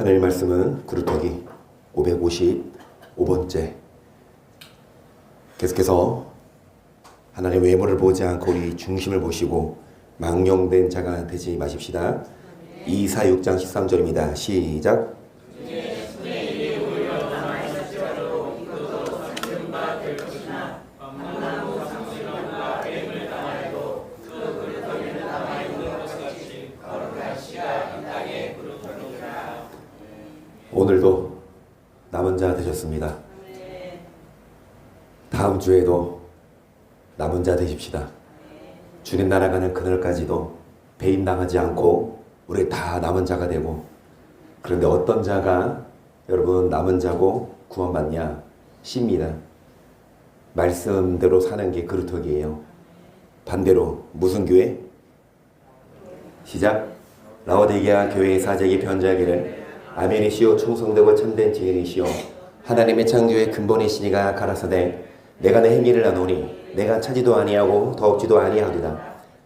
하나님 말씀은 구루터기 555번째. 계속해서 하나님의 외모를 보지 않고 우리 중심을 보시고 망령된 자가 되지 마십시다. 이사 6장 13절입니다. 시작. 오늘도 남은 자 되셨습니다. 다음 주에도 남은 자 되십시다. 주님 날아가는 그날까지도 배임당하지 않고 우리 다 남은 자가 되고, 그런데 어떤 자가 여러분 남은 자고 구원받냐? 씨입니다. 말씀대로 사는 게 그루터기예요. 반대로 무슨 교회? 시작. 라오디게아 교회의 사제에게 편지하기를 아멘이시오 충성되고 참된 증인이시오 하나님의 창조의 근본이시니가 가라사대 내가 내 행위를 나누니 내가 차지도 아니하고 더없지도 아니하도다.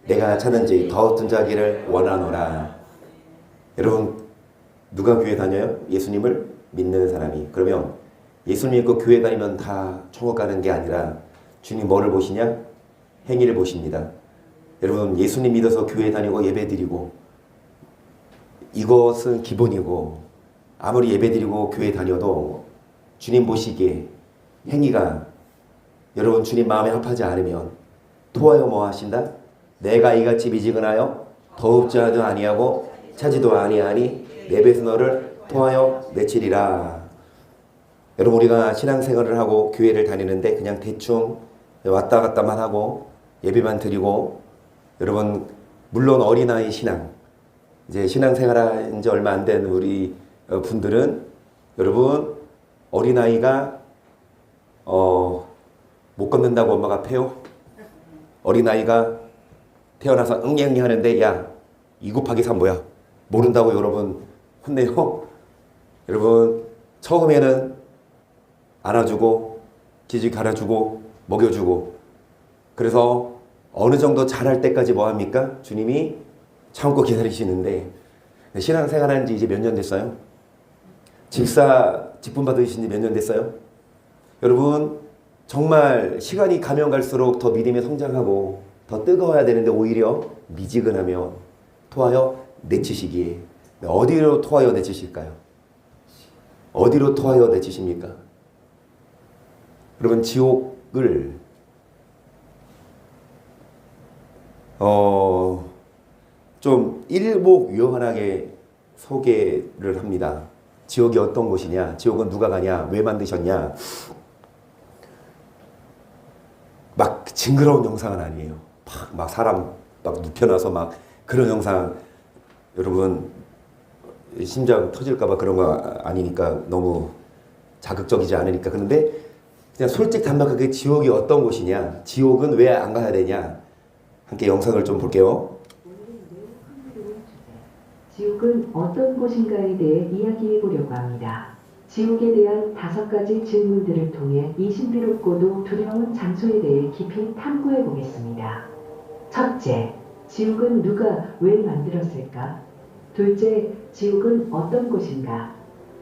내가 찾는지 더 어떤 자기를 원하노라. 여러분 누가 교회 다녀요? 예수님을 믿는 사람이. 그러면 예수님 믿고 교회 다니면 다 천국 가는 게 아니라 주님 뭐를 보시냐? 행위를 보십니다. 여러분 예수님 믿어서 교회 다니고 예배 드리고 이것은 기본이고, 아무리 예배 드리고 교회 다녀도 주님 보시기에 행위가 여러분 주님 마음에 합하지 않으면 토하여 뭐 하신다? 내가 이같이 미지근하여 더욱자도 아니하고 차지도 아니하니 내 배에서 너를 토하여 내치리라. 여러분 우리가 신앙생활을 하고 교회를 다니는데 그냥 대충 왔다 갔다만 하고 예배만 드리고, 여러분 물론 어린아이 신앙, 이제 신앙생활한 지 얼마 안 된 우리 분들은 여러분 어린아이가 못 걷는다고 엄마가 패요? 어린아이가 태어나서 응애응애 하는데 야 2 곱하기 3 뭐야? 모른다고 여러분 혼내요? 여러분 처음에는 안아주고 기저귀 갈아주고 먹여주고, 그래서 어느 정도 잘할 때까지 뭐 합니까? 주님이 참고 기다리시는데, 신앙생활한 지 이제 몇 년 됐어요? 집사 직분 받으신 지 몇 년 됐어요? 여러분 정말 시간이 가면 갈수록 더 믿음이 성장하고 더 뜨거워야 되는데 오히려 미지근하면 토하여 내치시기에 어디로 토하여 내치실까요? 어디로 토하여 내치십니까? 여러분 지옥을 좀 일목요연하게 소개를 합니다. 지옥이 어떤 곳이냐? 지옥은 누가 가냐? 왜 만드셨냐? 막 징그러운 영상은 아니에요. 막 사람 막 눕혀놔서 막 그런 영상, 여러분 심장 터질까봐 그런 거 아니니까, 너무 자극적이지 않으니까. 그런데 그냥 솔직담백하게 지옥이 어떤 곳이냐? 지옥은 왜 안 가야 되냐? 함께 영상을 좀 볼게요. 지옥은 어떤 곳인가에 대해 이야기해 보려고 합니다. 지옥에 대한 5가지 질문들을 통해 이 신비롭고도 두려운 장소에 대해 깊이 탐구해 보겠습니다. 첫째, 지옥은 누가 왜 만들었을까? 둘째, 지옥은 어떤 곳인가?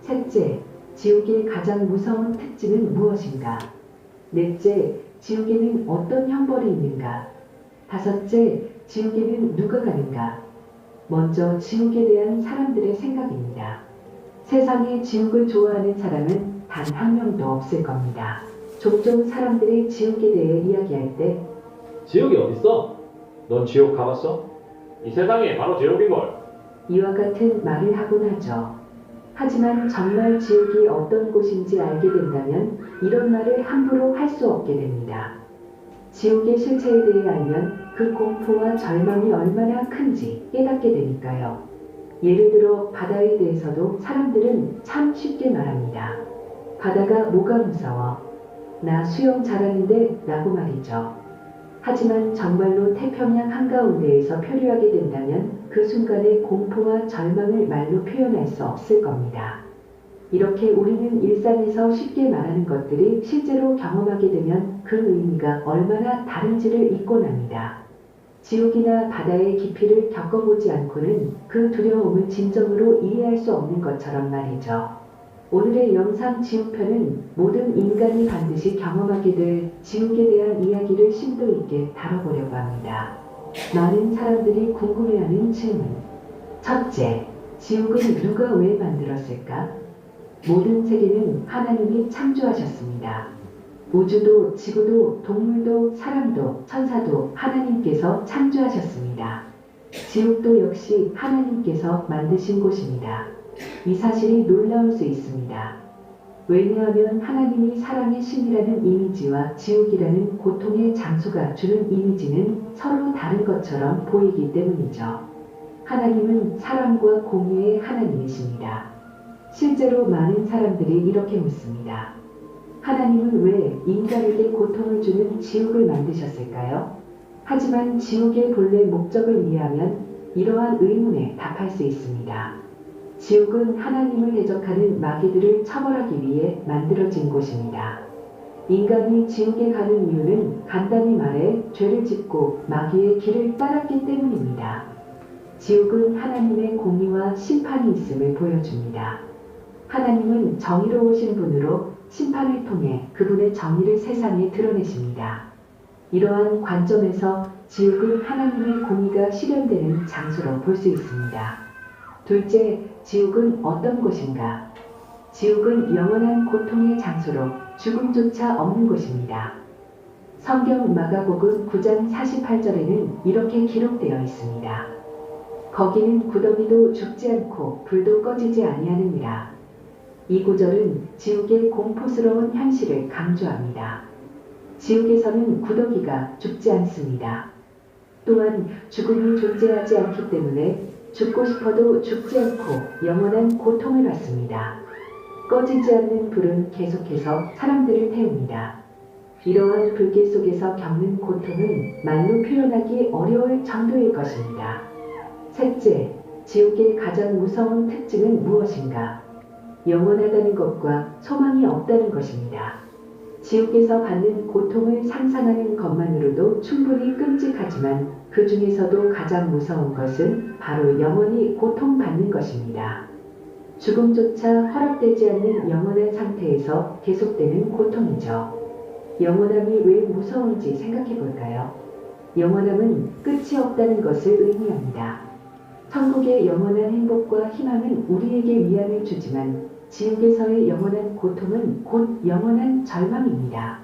셋째, 지옥의 가장 무서운 특징은 무엇인가? 넷째, 지옥에는 어떤 형벌이 있는가? 다섯째, 지옥에는 누가 가는가? 먼저 지옥에 대한 사람들의 생각입니다. 세상에 지옥을 좋아하는 사람은 단 한 명도 없을 겁니다. 종종 사람들이 지옥에 대해 이야기할 때 지옥이 어딨어? 넌 지옥 가봤어? 이 세상이 바로 지옥인걸. 이와 같은 말을 하곤 하죠. 하지만 정말 지옥이 어떤 곳인지 알게 된다면 이런 말을 함부로 할 수 없게 됩니다. 지옥의 실체에 대해 알면 그 공포와 절망이 얼마나 큰지 깨닫게 되니까요. 예를 들어 바다에 대해서도 사람들은 참 쉽게 말합니다. 바다가 뭐가 무서워? 나 수영 잘하는데 라고 말이죠. 하지만 정말로 태평양 한가운데에서 표류하게 된다면 그 순간의 공포와 절망을 말로 표현할 수 없을 겁니다. 이렇게 우리는 일상에서 쉽게 말하는 것들이 실제로 경험하게 되면 그 의미가 얼마나 다른지를 잊곤 합니다. 지옥이나 바다의 깊이를 겪어보지 않고는 그 두려움을 진정으로 이해할 수 없는 것처럼 말이죠. 오늘의 영상 지옥편은 모든 인간이 반드시 경험하게 될 지옥에 대한 이야기를 심도 있게 다뤄보려고 합니다. 많은 사람들이 궁금해하는 질문. 첫째, 지옥은 누가 왜 만들었을까? 모든 세계는 하나님이 창조하셨습니다. 우주도, 지구도, 동물도, 사람도, 천사도 하나님께서 창조하셨습니다. 지옥도 역시 하나님께서 만드신 곳입니다. 이 사실이 놀라울 수 있습니다. 왜냐하면 하나님이 사랑의 신이라는 이미지와 지옥이라는 고통의 장소가 주는 이미지는 서로 다른 것처럼 보이기 때문이죠. 하나님은 사랑과 공의의 하나님이십니다. 실제로 많은 사람들이 이렇게 묻습니다. 하나님은 왜 인간에게 고통을 주는 지옥을 만드셨을까요? 하지만 지옥의 본래 목적을 이해하면 이러한 의문에 답할 수 있습니다. 지옥은 하나님을 대적하는 마귀들을 처벌하기 위해 만들어진 곳입니다. 인간이 지옥에 가는 이유는 간단히 말해 죄를 짓고 마귀의 길을 따랐기 때문입니다. 지옥은 하나님의 공의와 심판이 있음을 보여줍니다. 하나님은 정의로우신 분으로 심판을 통해 그분의 정의를 세상에 드러내십니다. 이러한 관점에서 지옥은 하나님의 공의가 실현되는 장소로 볼 수 있습니다. 둘째, 지옥은 어떤 곳인가? 지옥은 영원한 고통의 장소로 죽음조차 없는 곳입니다. 성경 마가복음 9장 48절에는 이렇게 기록되어 있습니다. 거기는 구더기도 죽지 않고 불도 꺼지지 아니하느니라. 이 구절은 지옥의 공포스러운 현실을 강조합니다. 지옥에서는 구더기가 죽지 않습니다. 또한 죽음이 존재하지 않기 때문에 죽고 싶어도 죽지 않고 영원한 고통을 받습니다. 꺼지지 않는 불은 계속해서 사람들을 태웁니다. 이러한 불길 속에서 겪는 고통은 말로 표현하기 어려울 정도일 것입니다. 셋째, 지옥의 가장 무서운 특징은 무엇인가? 영원하다는 것과 소망이 없다는 것입니다. 지옥에서 받는 고통을 상상하는 것만으로도 충분히 끔찍하지만 그 중에서도 가장 무서운 것은 바로 영원히 고통받는 것입니다. 죽음조차 허락되지 않는 영원한 상태에서 계속되는 고통이죠. 영원함이 왜 무서운지 생각해 볼까요? 영원함은 끝이 없다는 것을 의미합니다. 천국의 영원한 행복과 희망은 우리에게 위안을 주지만 지옥에서의 영원한 고통은 곧 영원한 절망입니다.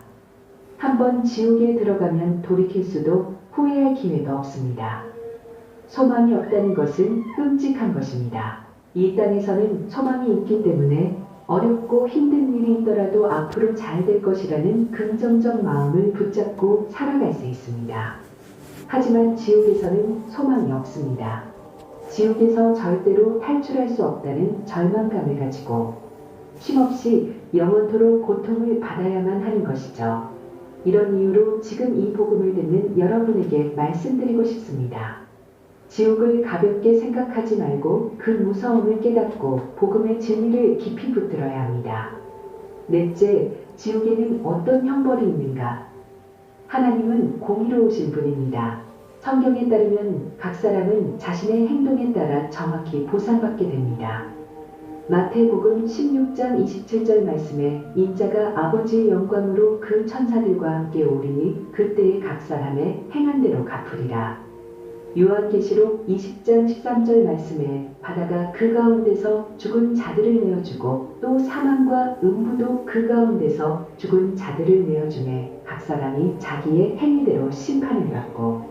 한번 지옥에 들어가면 돌이킬 수도 후회할 기회도 없습니다. 소망이 없다는 것은 끔찍한 것입니다. 이 땅에서는 소망이 있기 때문에 어렵고 힘든 일이 있더라도 앞으로 잘 될 것이라는 긍정적 마음을 붙잡고 살아갈 수 있습니다. 하지만 지옥에서는 소망이 없습니다. 지옥에서 절대로 탈출할 수 없다는 절망감을 가지고 쉼없이 영원토록 고통을 받아야만 하는 것이죠. 이런 이유로 지금 이 복음을 듣는 여러분에게 말씀드리고 싶습니다. 지옥을 가볍게 생각하지 말고 그 무서움을 깨닫고 복음의 진리를 깊이 붙들어야 합니다. 넷째, 지옥에는 어떤 형벌이 있는가? 하나님은 공의로우신 분입니다. 성경에 따르면 각 사람은 자신의 행동에 따라 정확히 보상받게 됩니다. 마태복음 16장 27절 말씀에 인자가 아버지의 영광으로 그 천사들과 함께 오리니 그때에 각 사람의 행한 대로 갚으리라. 요한계시록 20장 13절 말씀에 바다가 그 가운데서 죽은 자들을 내어주고 또 사망과 음부도 그 가운데서 죽은 자들을 내어주매 각 사람이 자기의 행위대로 심판을 받고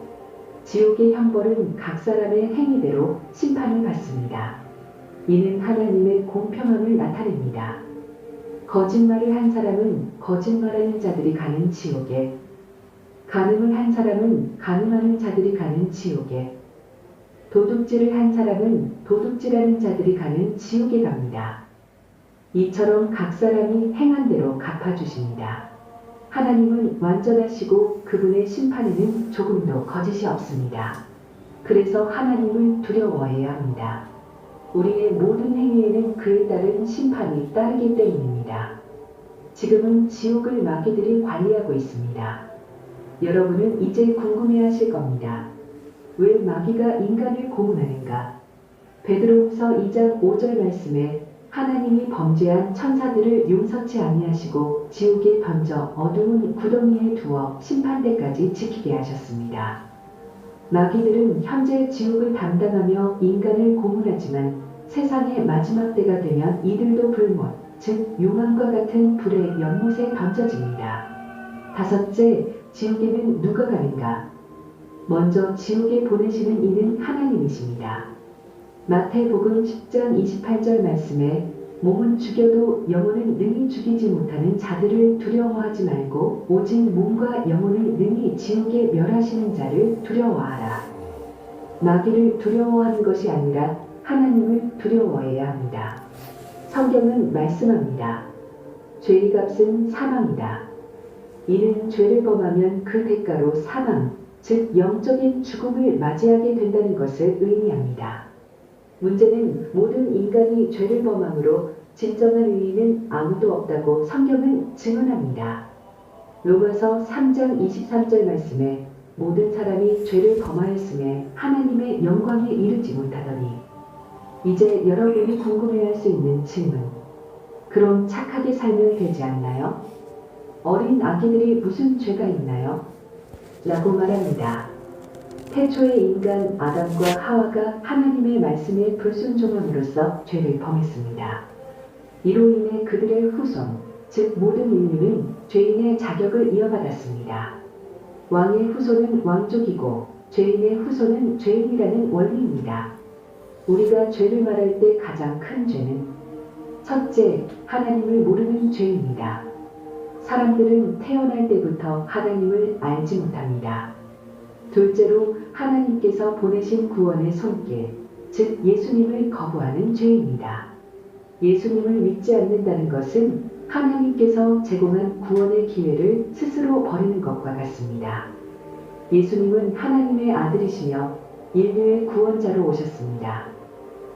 지옥의 형벌은 각 사람의 행위대로 심판을 받습니다. 이는 하나님의 공평함을 나타냅니다. 거짓말을 한 사람은 거짓말하는 자들이 가는 지옥에, 간음을 한 사람은 간음하는 자들이 가는 지옥에, 도둑질을 한 사람은 도둑질하는 자들이 가는 지옥에 갑니다. 이처럼 각 사람이 행한 대로 갚아주십니다. 하나님은 완전하시고 그분의 심판에는 조금도 거짓이 없습니다. 그래서 하나님을 두려워해야 합니다. 우리의 모든 행위에는 그에 따른 심판이 따르기 때문입니다. 지금은 지옥을 마귀들이 관리하고 있습니다. 여러분은 이제 궁금해하실 겁니다. 왜 마귀가 인간을 고문하는가? 베드로후서 2장 5절 말씀에 하나님이 범죄한 천사들을 용서치 아니하시고 지옥에 던져 어두운 구덩이에 두어 심판대까지 지키게 하셨습니다. 마귀들은 현재 지옥을 담당하며 인간을 고문하지만 세상의 마지막 때가 되면 이들도 불못, 즉 용암과 같은 불의 연못에 던져집니다. 다섯째, 지옥에는 누가 가는가? 먼저 지옥에 보내시는 이는 하나님이십니다. 마태복음 10장 28절 말씀에 몸은 죽여도 영혼은 능히 죽이지 못하는 자들을 두려워하지 말고 오직 몸과 영혼을 능히 지옥에 멸하시는 자를 두려워하라. 마귀를 두려워하는 것이 아니라 하나님을 두려워해야 합니다. 성경은 말씀합니다. 죄의 값은 사망이다. 이는 죄를 범하면 그 대가로 사망, 즉 영적인 죽음을 맞이하게 된다는 것을 의미합니다. 문제는 모든 인간이 죄를 범함으로 진정한 의인은 아무도 없다고 성경은 증언합니다. 로마서 3장 23절 말씀에 모든 사람이 죄를 범하였음에 하나님의 영광에 이르지 못하더니 이제 여러분이 궁금해할 수 있는 질문. 그럼 착하게 살면 되지 않나요? 어린 아기들이 무슨 죄가 있나요? 라고 말합니다. 태초의 인간 아담과 하와가 하나님의 말씀에 불순종함으로써 죄를 범했습니다. 이로 인해 그들의 후손, 즉 모든 인류는 죄인의 자격을 이어받았습니다. 왕의 후손은 왕족이고 죄인의 후손은 죄인이라는 원리입니다. 우리가 죄를 말할 때 가장 큰 죄는 첫째, 하나님을 모르는 죄입니다. 사람들은 태어날 때부터 하나님을 알지 못합니다. 둘째로 하나님께서 보내신 구원의 손길, 즉 예수님을 거부하는 죄입니다. 예수님을 믿지 않는다는 것은 하나님께서 제공한 구원의 기회를 스스로 버리는 것과 같습니다. 예수님은 하나님의 아들이시며 인류의 구원자로 오셨습니다.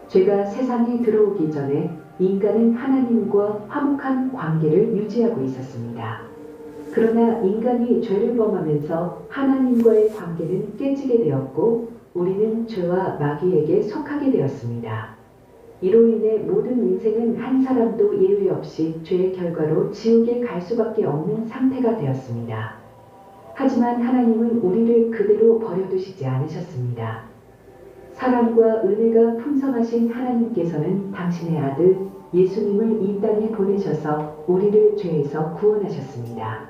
죄가 세상에 들어오기 전에 인간은 하나님과 화목한 관계를 유지하고 있었습니다. 그러나 인간이 죄를 범하면서 하나님과의 관계는 깨지게 되었고 우리는 죄와 마귀에게 속하게 되었습니다. 이로 인해 모든 인생은 한 사람도 예외 없이 죄의 결과로 지옥에 갈 수밖에 없는 상태가 되었습니다. 하지만 하나님은 우리를 그대로 버려두시지 않으셨습니다. 사랑과 은혜가 풍성하신 하나님께서는 당신의 아들 예수님을 이 땅에 보내셔서 우리를 죄에서 구원하셨습니다.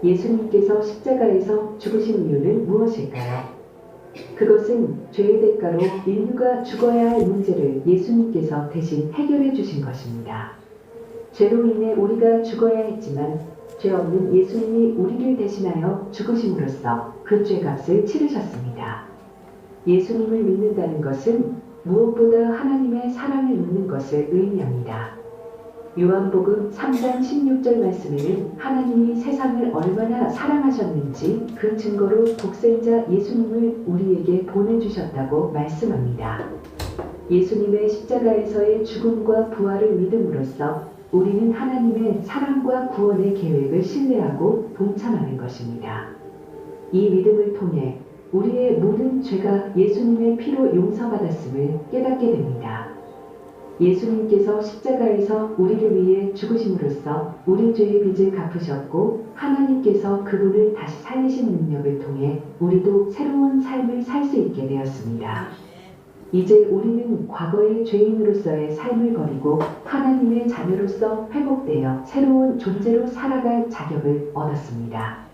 예수님께서 십자가에서 죽으신 이유는 무엇일까요? 그것은 죄의 대가로 인류가 죽어야 할 문제를 예수님께서 대신 해결해 주신 것입니다. 죄로 인해 우리가 죽어야 했지만 죄 없는 예수님이 우리를 대신하여 죽으심으로써 그 죄값을 치르셨습니다. 예수님을 믿는다는 것은 무엇보다 하나님의 사랑을 믿는 것을 의미합니다. 요한복음 3장 16절 말씀에는 하나님이 세상을 얼마나 사랑하셨는지 그 증거로 독생자 예수님을 우리에게 보내주셨다고 말씀합니다. 예수님의 십자가에서의 죽음과 부활을 믿음으로써 우리는 하나님의 사랑과 구원의 계획을 신뢰하고 동참하는 것입니다. 이 믿음을 통해 우리의 모든 죄가 예수님의 피로 용서받았음을 깨닫게 됩니다. 예수님께서 십자가에서 우리를 위해 죽으심으로써 우리 죄의 빚을 갚으셨고 하나님께서 그분을 다시 살리신 능력을 통해 우리도 새로운 삶을 살 수 있게 되었습니다. 이제 우리는 과거의 죄인으로서의 삶을 버리고 하나님의 자녀로서 회복되어 새로운 존재로 살아갈 자격을 얻었습니다.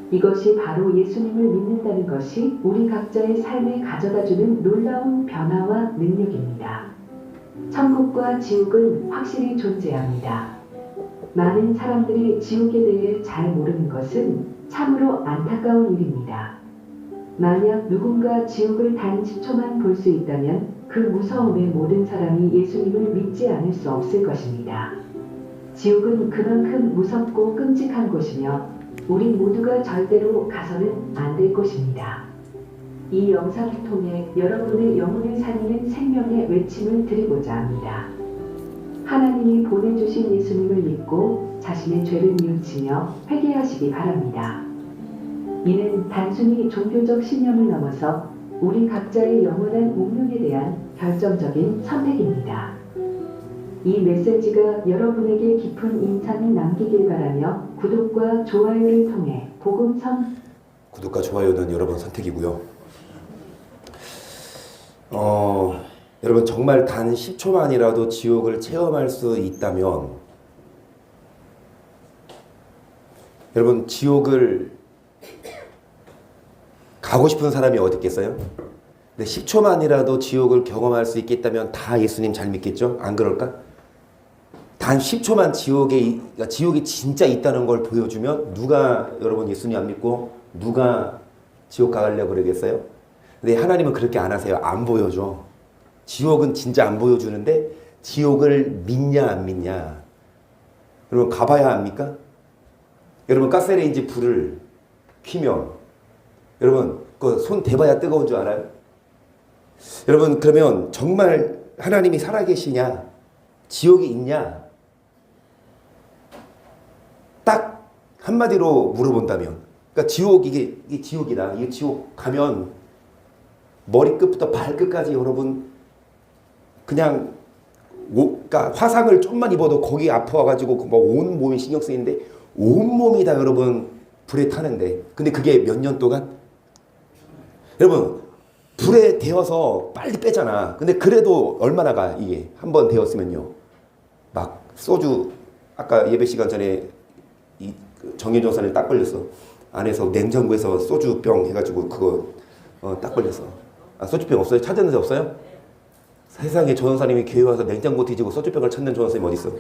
이것이 바로 예수님을 믿는다는 것이 우리 각자의 삶에 가져다주는 놀라운 변화와 능력입니다. 천국과 지옥은 확실히 존재합니다. 많은 사람들이 지옥에 대해 잘 모르는 것은 참으로 안타까운 일입니다. 만약 누군가 지옥을 단 10초만 볼 수 있다면 그 무서움에 모든 사람이 예수님을 믿지 않을 수 없을 것입니다. 지옥은 그만큼 무섭고 끔찍한 곳이며 우리 모두가 절대로 가서는 안 될 곳입니다. 이 영상을 통해 여러분의 영혼을 살리는 생명의 외침을 드리고자 합니다. 하나님이 보내주신 예수님을 믿고 자신의 죄를 뉘우치며 회개하시기 바랍니다. 이는 단순히 종교적 신념을 넘어서 우리 각자의 영원한 운명에 대한 결정적인 선택입니다. 이 메시지가 여러분에게 깊은 인상을 남기길 바라며 구독과 좋아요를 통해 구독과 좋아요는 여러분 선택이고요. 여러분 정말 단 10초만이라도 지옥을 체험할 수 있다면 여러분 지옥을 가고 싶은 사람이 어디 있겠어요? 근데 10초만이라도 지옥을 경험할 수 있겠다면 다 예수님 잘 믿겠죠? 안 그럴까? 단 10초만 지옥이 진짜 있다는 걸 보여주면 누가 여러분 예수님 안 믿고 누가 지옥 가려고 그러겠어요? 근데 하나님은 그렇게 안 하세요. 안 보여줘. 지옥은 진짜 안 보여주는데 지옥을 믿냐 안 믿냐. 여러분 가봐야 합니까? 여러분 가스레인지 불을 켜면 여러분 그 손 대봐야 뜨거운 줄 알아요? 여러분 그러면 정말 하나님이 살아계시냐? 지옥이 있냐? 딱 한마디로 물어본다면 그러니까 이게 지옥이다. 이 지옥 가면 머리끝부터 발끝까지 여러분 그냥 그러니까 화상을 좀만 입어도 거기 아파가지고 온 몸이 신경 쓰이는데 온 몸이 다 여러분 불에 타는데 근데 그게 몇 년 동안 여러분 불에 데워서 빨리 빼잖아. 근데 그래도 얼마나 가 이게 한 번 데웠으면요 막 소주 아까 예배 시간 전에 이 정혜정 선생님 딱 걸렸어. 안에서 냉장고에서 소주병 해가지고 그거 딱 걸렸어. 소주병 없어요? 찾는 데 없어요? 세상에 전원사님이 교회 와서 냉장고 뒤지고 소주병을 찾는 전원사님 어디 있어?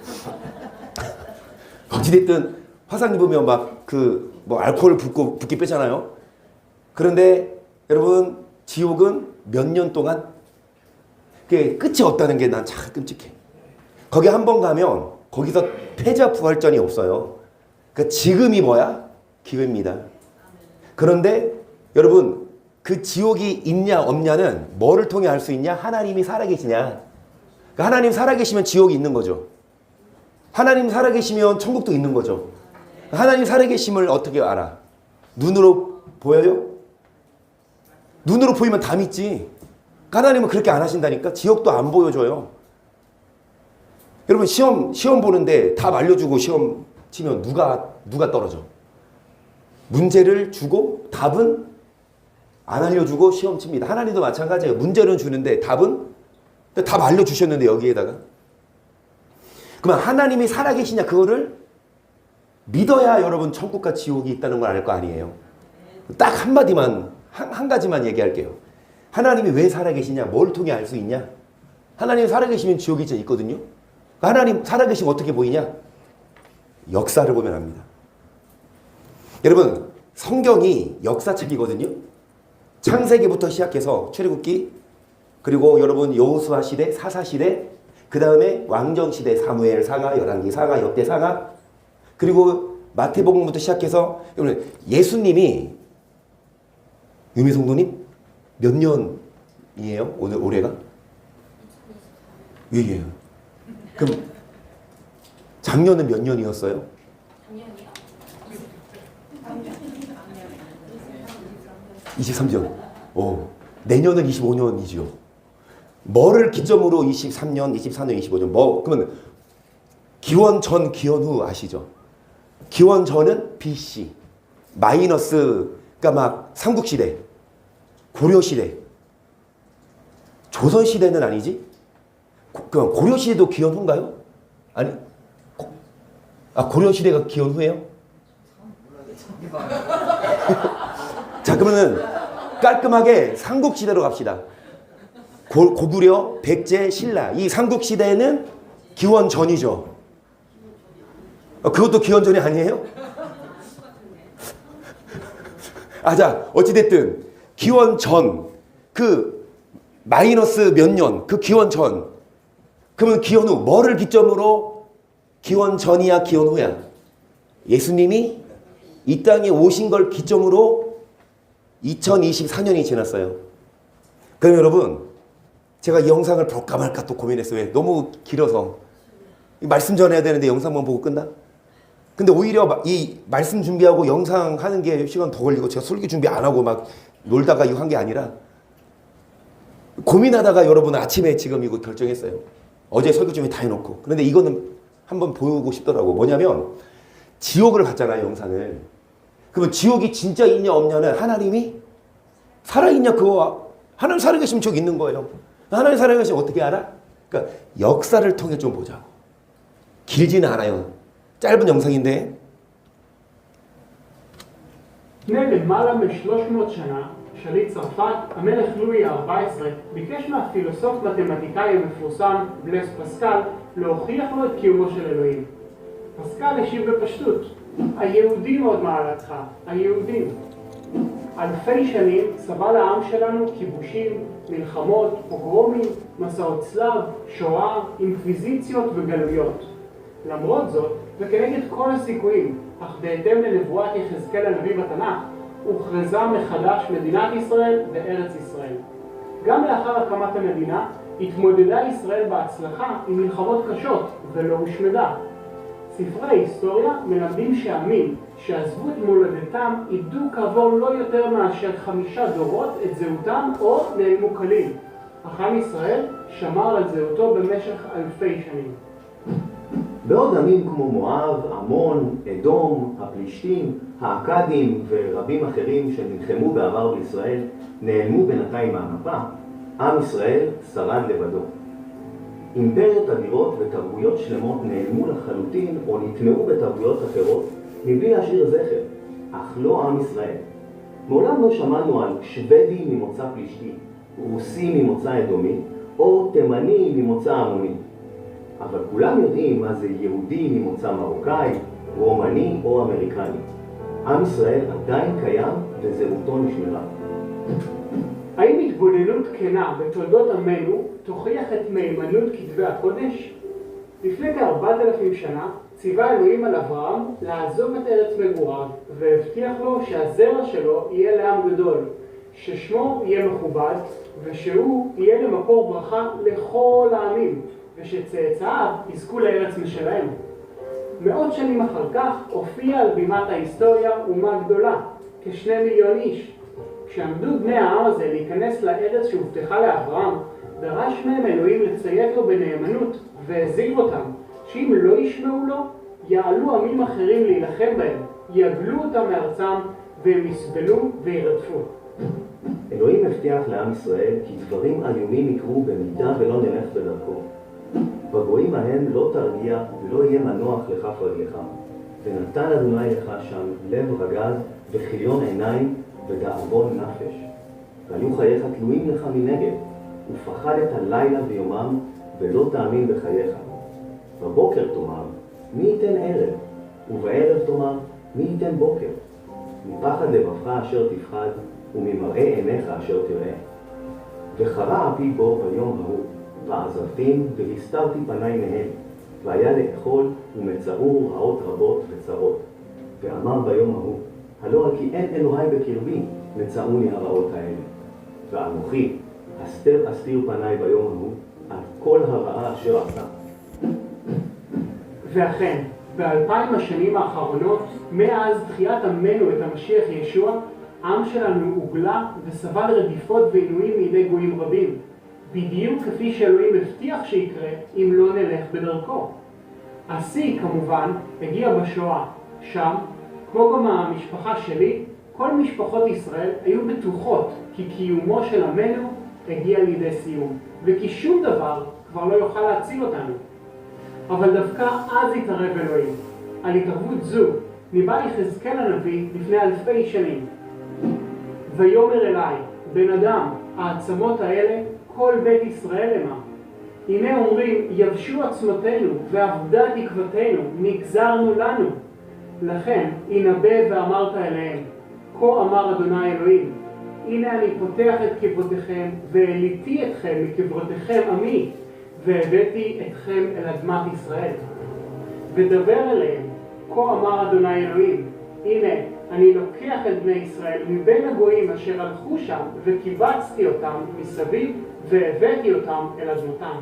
어찌됐든 화상 입으면 막 알코올 붓기 빼잖아요. 그런데 여러분 지옥은 몇 년 동안 그게 끝이 없다는 게 난 참 끔찍해. 거기 한 번 가면 거기서 패자 부활전이 없어요. 그러니까 지금이 뭐야? 기회입니다. 그런데 여러분 그 지옥이 있냐 없냐는 뭐를 통해 알 수 있냐? 하나님이 살아계시냐. 그러니까 하나님 살아계시면 지옥이 있는 거죠. 하나님 살아계시면 천국도 있는 거죠. 하나님 살아계심을 어떻게 알아? 눈으로 보여요? 눈으로 보이면 다 믿지. 하나님은 그렇게 안 하신다니까. 지옥도 안 보여줘요. 여러분 시험 보는데 답 알려주고 시험 치면 누가 떨어져? 문제를 주고 답은 안 알려주고 시험 칩니다. 하나님도 마찬가지예요. 문제는 주는데 답은 답 알려주셨는데 여기에다가 그러면 하나님이 살아계시냐 그거를 믿어야 여러분 천국과 지옥이 있다는 걸 알 거 아니에요. 딱 한마디만 한 가지만 얘기할게요. 하나님이 왜 살아계시냐? 뭘 통해 알 수 있냐? 하나님 살아계시면 지옥이 진짜 있거든요. 하나님 살아계시면 어떻게 보이냐? 역사를 보면 압니다. 여러분 성경이 역사책이거든요. 창세기부터 시작해서 출애굽기 그리고 여러분 여호수아 시대, 사사 시대 그 다음에 왕정 시대 사무엘 상하, 열왕기 상하, 역대 상하 그리고 마태복음부터 시작해서 여러분 예수님이 유미 성도님 몇 년이에요? 오늘 올해가? 예. 그럼 작년은 몇 년이었어요? 작년이요? 23년. 내년은 25년이죠. 뭐를 기점으로 23년, 24년, 25년 그러면 기원 전, 기원 후 아시죠? 기원 전은 BC 마이너스 그러니까 막 삼국시대 고려시대 조선시대는 아니지? 그럼 고려시대도 기원 후인가요? 아니 고려시대가 기원 후예요? 자 그러면은 깔끔하게 삼국시대로 갑시다. 고구려, 백제, 신라 이 삼국시대는 기원 전이죠. 그것도 기원 전이 아니에요? 자 어찌됐든 기원 전 그 마이너스 몇 년 그 기원 전 그러면 기원 후 뭐를 기점으로 기원 전이야 기원 후야? 예수님이 이 땅에 오신 걸 기점으로 2024년이 지났어요. 그럼 여러분 제가 이 영상을 볼까 말까 또 고민했어요. 너무 길어서 말씀 전해야 되는데 영상만 보고 끝나? 근데 오히려 이 말씀 준비하고 영상 하는 게 시간 더 걸리고 제가 설교 준비 안 하고 막 놀다가 이거 한 게 아니라 고민하다가 여러분 아침에 지금 이거 결정했어요. 어제 설교 중에 다 해놓고. 그런데 이거는 한번 보고 싶더라고. 뭐냐면 지옥을 봤잖아요, 영상을. 그러면 지옥이 진짜 있냐 없냐는 하나님이 살아있냐 그거 하나님 살아계시면 저기 있는 거예요. 하나님 살아계시면 어떻게 알아? 그러니까 역사를 통해 좀 보자고. 길지는 않아요. 짧은 영상인데 לפני למעלה מ-300 שנה, שליט צרפת, המלך לואי ה-14, ביקש מהפילוסוף מתמטיקאי המפורסם בלס פסקל להוכיח לו את קיומו של אלוהים. פסקל השיב בפשטות, היהודים עוד מעלתך, היהודים. אלפי שנים סבל העם שלנו כיבושים, מלחמות, פוגרומים, מסעות צלב, שואה, אינקוויזיציות וגלויות. למרות זאת, וכנגד כל הסיכויים, אך בהתאם לנבואת יחזקאל הנביא בתנ"ך, הוכרזה מחדש מדינת ישראל וארץ ישראל. גם לאחר הקמת המדינה, התמודדה ישראל בהצלחה עם מלחמות קשות ולא הושמדה. ספרי ההיסטוריה מלמדים שעמים שעזבו את מולדתם איבדו כעבור לא יותר מאשר 5 דורות את זהותם או נעלמו כליל. אך עם ישראל שמר על זהותו במשך אלפי שנים. בעוד עמים כמו מואב, עמון, אדום, הפלישתים, האכדים ורבים אחרים שנלחמו בעבר בישראל נעלמו בינתיים מהמפה, עם ישראל שרד לבדו. אימפריות אדירות ותרבויות שלמות נעלמו לחלוטין או נטמעו בתרבויות אחרות מבלי להשאיר זכר, אך לא עם ישראל. מעולם לא שמענו על שוודי ממוצא פלישתי, רוסי ממוצא אדומי או תימני ממוצא עמוני. אבל כולם יודעים מה זה יהודי ממוצא מרוקאי, רומני או אמריקני. עם ישראל עדיין קיים וזהותו נשמרה. האם התבוננות כנה בתולדות עמנו תוכיח את מהימנות כתבי הקודש? לפני כ-4,000 שנה ציווה אלוהים על אברהם לעזוב את ארץ מגוריו והבטיח לו שהזרע שלו יהיה לעם גדול, ששמו יהיה מכובד ושהוא יהיה למקור ברכה לכל העמים ושצאצאיו יזכו לארץ משלהם. מאות שנים אחר כך הופיע על בימת ההיסטוריה אומה גדולה, כ2 מיליון איש. כשעמדו בני העם הזה להיכנס לארץ שהובטחה לאברהם, דרש מהם אלוהים לציית לו בנאמנות והזהיר אותם שאם לא ישמעו לו, יעלו עמים אחרים להילחם בהם, יגלו אותם מארצם והם יסבלו וירדפו. אלוהים הבטיח לעם ישראל כי דברים איומים יקרו במידה ולא נלך בדרכו. בגויים ההם לא תרגיע ולא יהיה מנוח לכף רגלך. ונתן אדוני לך שם לב רגז וכיליון עיניים ודאבון נפש. והיו חייך תלויים לך מנגד, ופחדת לילה ויומם ולא תאמין בחייך. בבוקר תאמר, מי ייתן ערב? ובערב תאמר, מי ייתן בוקר? מפחד לבבך אשר תפחד, וממראה עיניך אשר תראה. וחרה אפי בו ביום ההוא, ועזבתים והסתרתי פניי מהם, והיה לאכול ומצאו רעות רבות וצרות. ואמר ביום ההוא, הלא רק כי אין אלוהי בקרבי, מצאוני הרעות האלה. ואנוכי, אסתיר פניי ביום ההוא, על כל הרעה אשר עשה. ואכן, ב2000 השנים האחרונות, מאז תחיית עמנו את המשיח ישוע, עם שלנו הוגלה וסבל רדיפות ועינויים מידי גויים רבים. בדיוק כפי שאלוהים הבטיח שיקרה אם לא נלך בדרכו. השיא כמובן הגיע בשואה. שם, כמו גם המשפחה שלי, כל משפחות ישראל היו בטוחות כי קיומו של עמנו הגיע לידי סיום, וכי שום דבר כבר לא יוכל להציל אותנו. אבל דווקא אז התערב אלוהים. על התערבות זו ניבא יחזקאל הנביא לפני 1000 שנים. ויאמר אליי, בן אדם, העצמות האלה כל בית ישראל המה. הנה אומרים, יבשו עצמותינו ואבדה תקוותנו, נגזרנו לנו. לכן, הנבא ואמרת אליהם, כה אמר אדוני אלוהים, הנה אני פותח את קברותיכם והעליתי אתכם מקברותיכם עמי, והבאתי אתכם אל אדמת ישראל. ודבר אליהם, כה אמר אדוני אלוהים, הנה אני לוקח את בני ישראל מבין הגויים אשר הלכו שם וקיבצתי אותם מסביב והבאתי אותם אל אדמתם.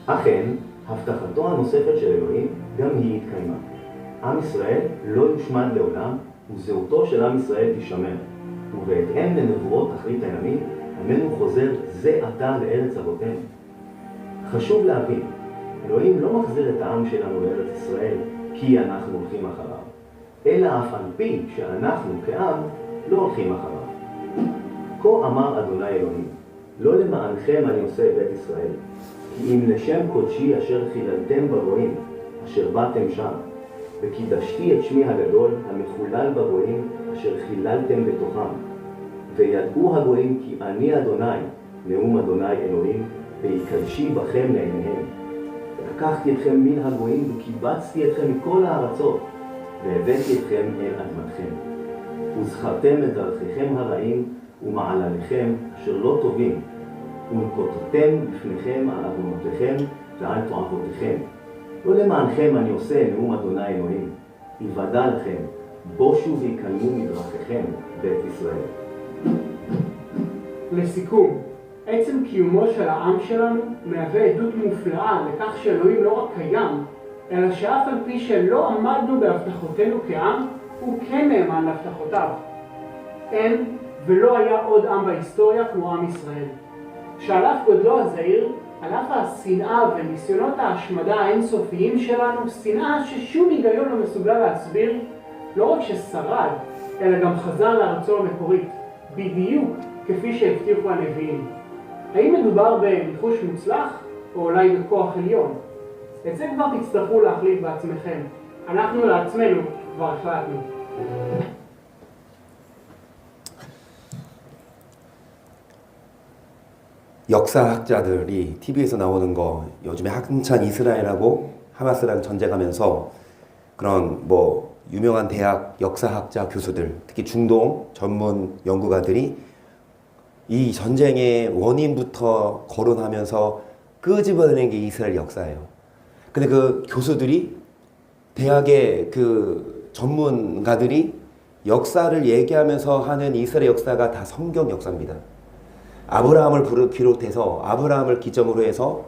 אכן, הבטחתו הנוספת של אלוהים גם היא התקיימה. עם ישראל לא יושמד לעולם וזהותו של עם ישראל תישמר. ובהתאם לנבואות אחרית הימים, עמנו חוזר זה עתה לארץ אבותינו. חשוב להבין, אלוהים לא מחזיר את העם שלנו לארץ ישראל כי אנחנו הולכים אחריו, אלא אף על פי שאנחנו כעם לא הולכים אחריו. כה אמר אדוני אלוהים, לא למענכם אני עושה בית ישראל, כי אם לשם קודשי אשר חיללתם בגויים, אשר באתם שם, וקידשתי את שמי הגדול המחולל בגויים, אשר חיללתם בתוכם. וידעו הגויים כי אני אדוני, נאום אדוני אלוהים, ויקדשי בכם לעיניהם. לקחתי אתכם מן הגויים וקיבצתי אתכם מכל הארצות, והבאתי אתכם אל אדמתכם. וזכרתם את דרכיכם הרעים ומעלליכם אשר לא טובים, ונקוטתם בפניכם על עוונותיכם ועל תועבותיכם. לא למענכם אני עושה נאום אדוני אלוהים, יוודע לכם, בושו ויקלמו מדרכיכם בית ישראל. לסיכום, עצם קיומו של העם שלנו מהווה עדות מופלאה לכך שאלוהים לא רק קיים, אלא שאף על פי שלא עמדנו בהבטחותינו כעם, הוא כן נאמן להבטחותיו. אין ולא היה עוד עם בהיסטוריה כמו עם ישראל. שעל אף גודלו הזעיר, על אף השנאה וניסיונות ההשמדה האינסופיים שלנו, שנאה ששום היגיון לא מסוגל להסביר, לא רק ששרד, אלא גם חזר לארצו המקורית, בדיוק כפי שהבטיחו הנביאים. האם מדובר בניחוש מוצלח, או אולי בכוח עליון? את זה כבר תצטרכו להחליט בעצמכם. אנחנו לעצמנו כבר החלטנו. 역사학자들이 TV에서 나오는 거 요즘에 한창 이스라엘하고 하마스랑 전쟁하면서 그런 뭐 유명한 대학 역사학자 교수들, 특히 중동 전문 연구가들이 이 전쟁의 원인부터 거론하면서 끄집어내는 게 이스라엘 역사예요. 근데 그 교수들이 대학의 그 전문가들이 역사를 얘기하면서 하는 이스라엘 역사가 다 성경 역사입니다. 아브라함을 비롯해서 아브라함을 기점으로 해서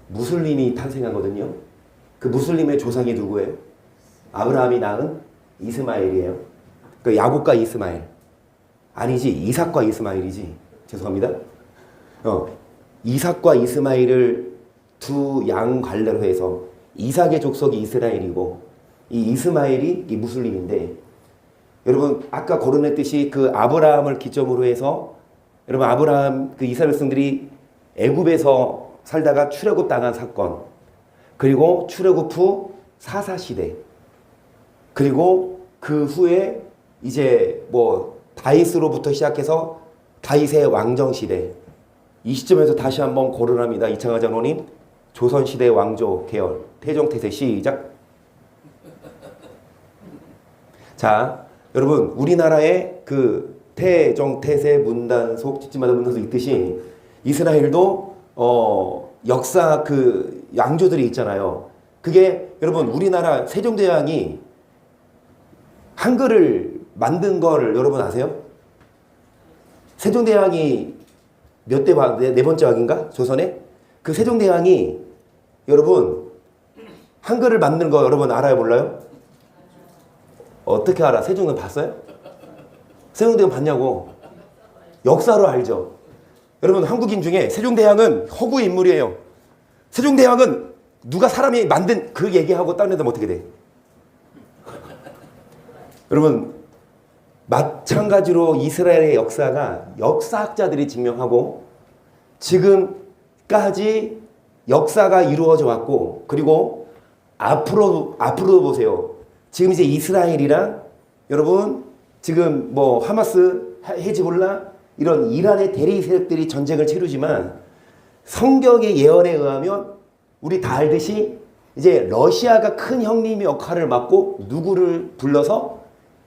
무슬림이 탄생하거든요. 그 무슬림의 조상이 누구예요? 아브라함이 낳은 이스마엘이에요. 그 야곱과 이스마엘. 아니지, 이삭과 이스마엘이지. 죄송합니다. 이삭과 이스마엘을 두 양갈래로 해서 이삭의 족속이 이스라엘이고 이 이스마엘이 이 무슬림인데, 여러분 아까 거론했듯이 그 아브라함을 기점으로 해서 여러분 아브라함 그 이스라엘 백성들이 애굽에서 살다가 출애굽 당한 사건, 그리고 출애굽 후 사사시대, 그리고 그 후에 이제 뭐 다윗으로부터 시작해서 다윗의 왕정시대, 이 시점에서 다시 한번 거론합니다. 이창하 장로님, 조선시대 왕조 계열, 태종태세 시작. 자, 여러분 우리나라의 그 태종태세 문단속, 집집마다 문단속 있듯이 이스라엘도 역사 그 양조들이 있잖아요. 그게 여러분 우리나라 세종대왕이 한글을 만든 걸 여러분 아세요? 세종대왕이 네 번째 왕인가? 조선에? 그 세종대왕이 여러분 한글을 만든 거 여러분 알아요? 몰라요? 어떻게 알아? 세종은 봤어요? 세종대왕 봤냐고. 역사로 알죠. 여러분 한국인 중에 세종대왕은 허구 인물이에요. 세종대왕은 누가 사람이 만든 그 얘기하고 다른 애들 어떻게 돼? 여러분 마찬가지로 이스라엘의 역사가 역사학자들이 증명하고 지금까지 역사가 이루어져 왔고, 그리고 앞으로 보세요. 지금 이제 이스라엘이랑 여러분 지금 뭐 하마스, 헤즈볼라 이런 이란의 대리 세력들이 전쟁을 치르지만 성경의 예언에 의하면 우리 다 알듯이 이제 러시아가 큰 형님의 역할을 맡고 누구를 불러서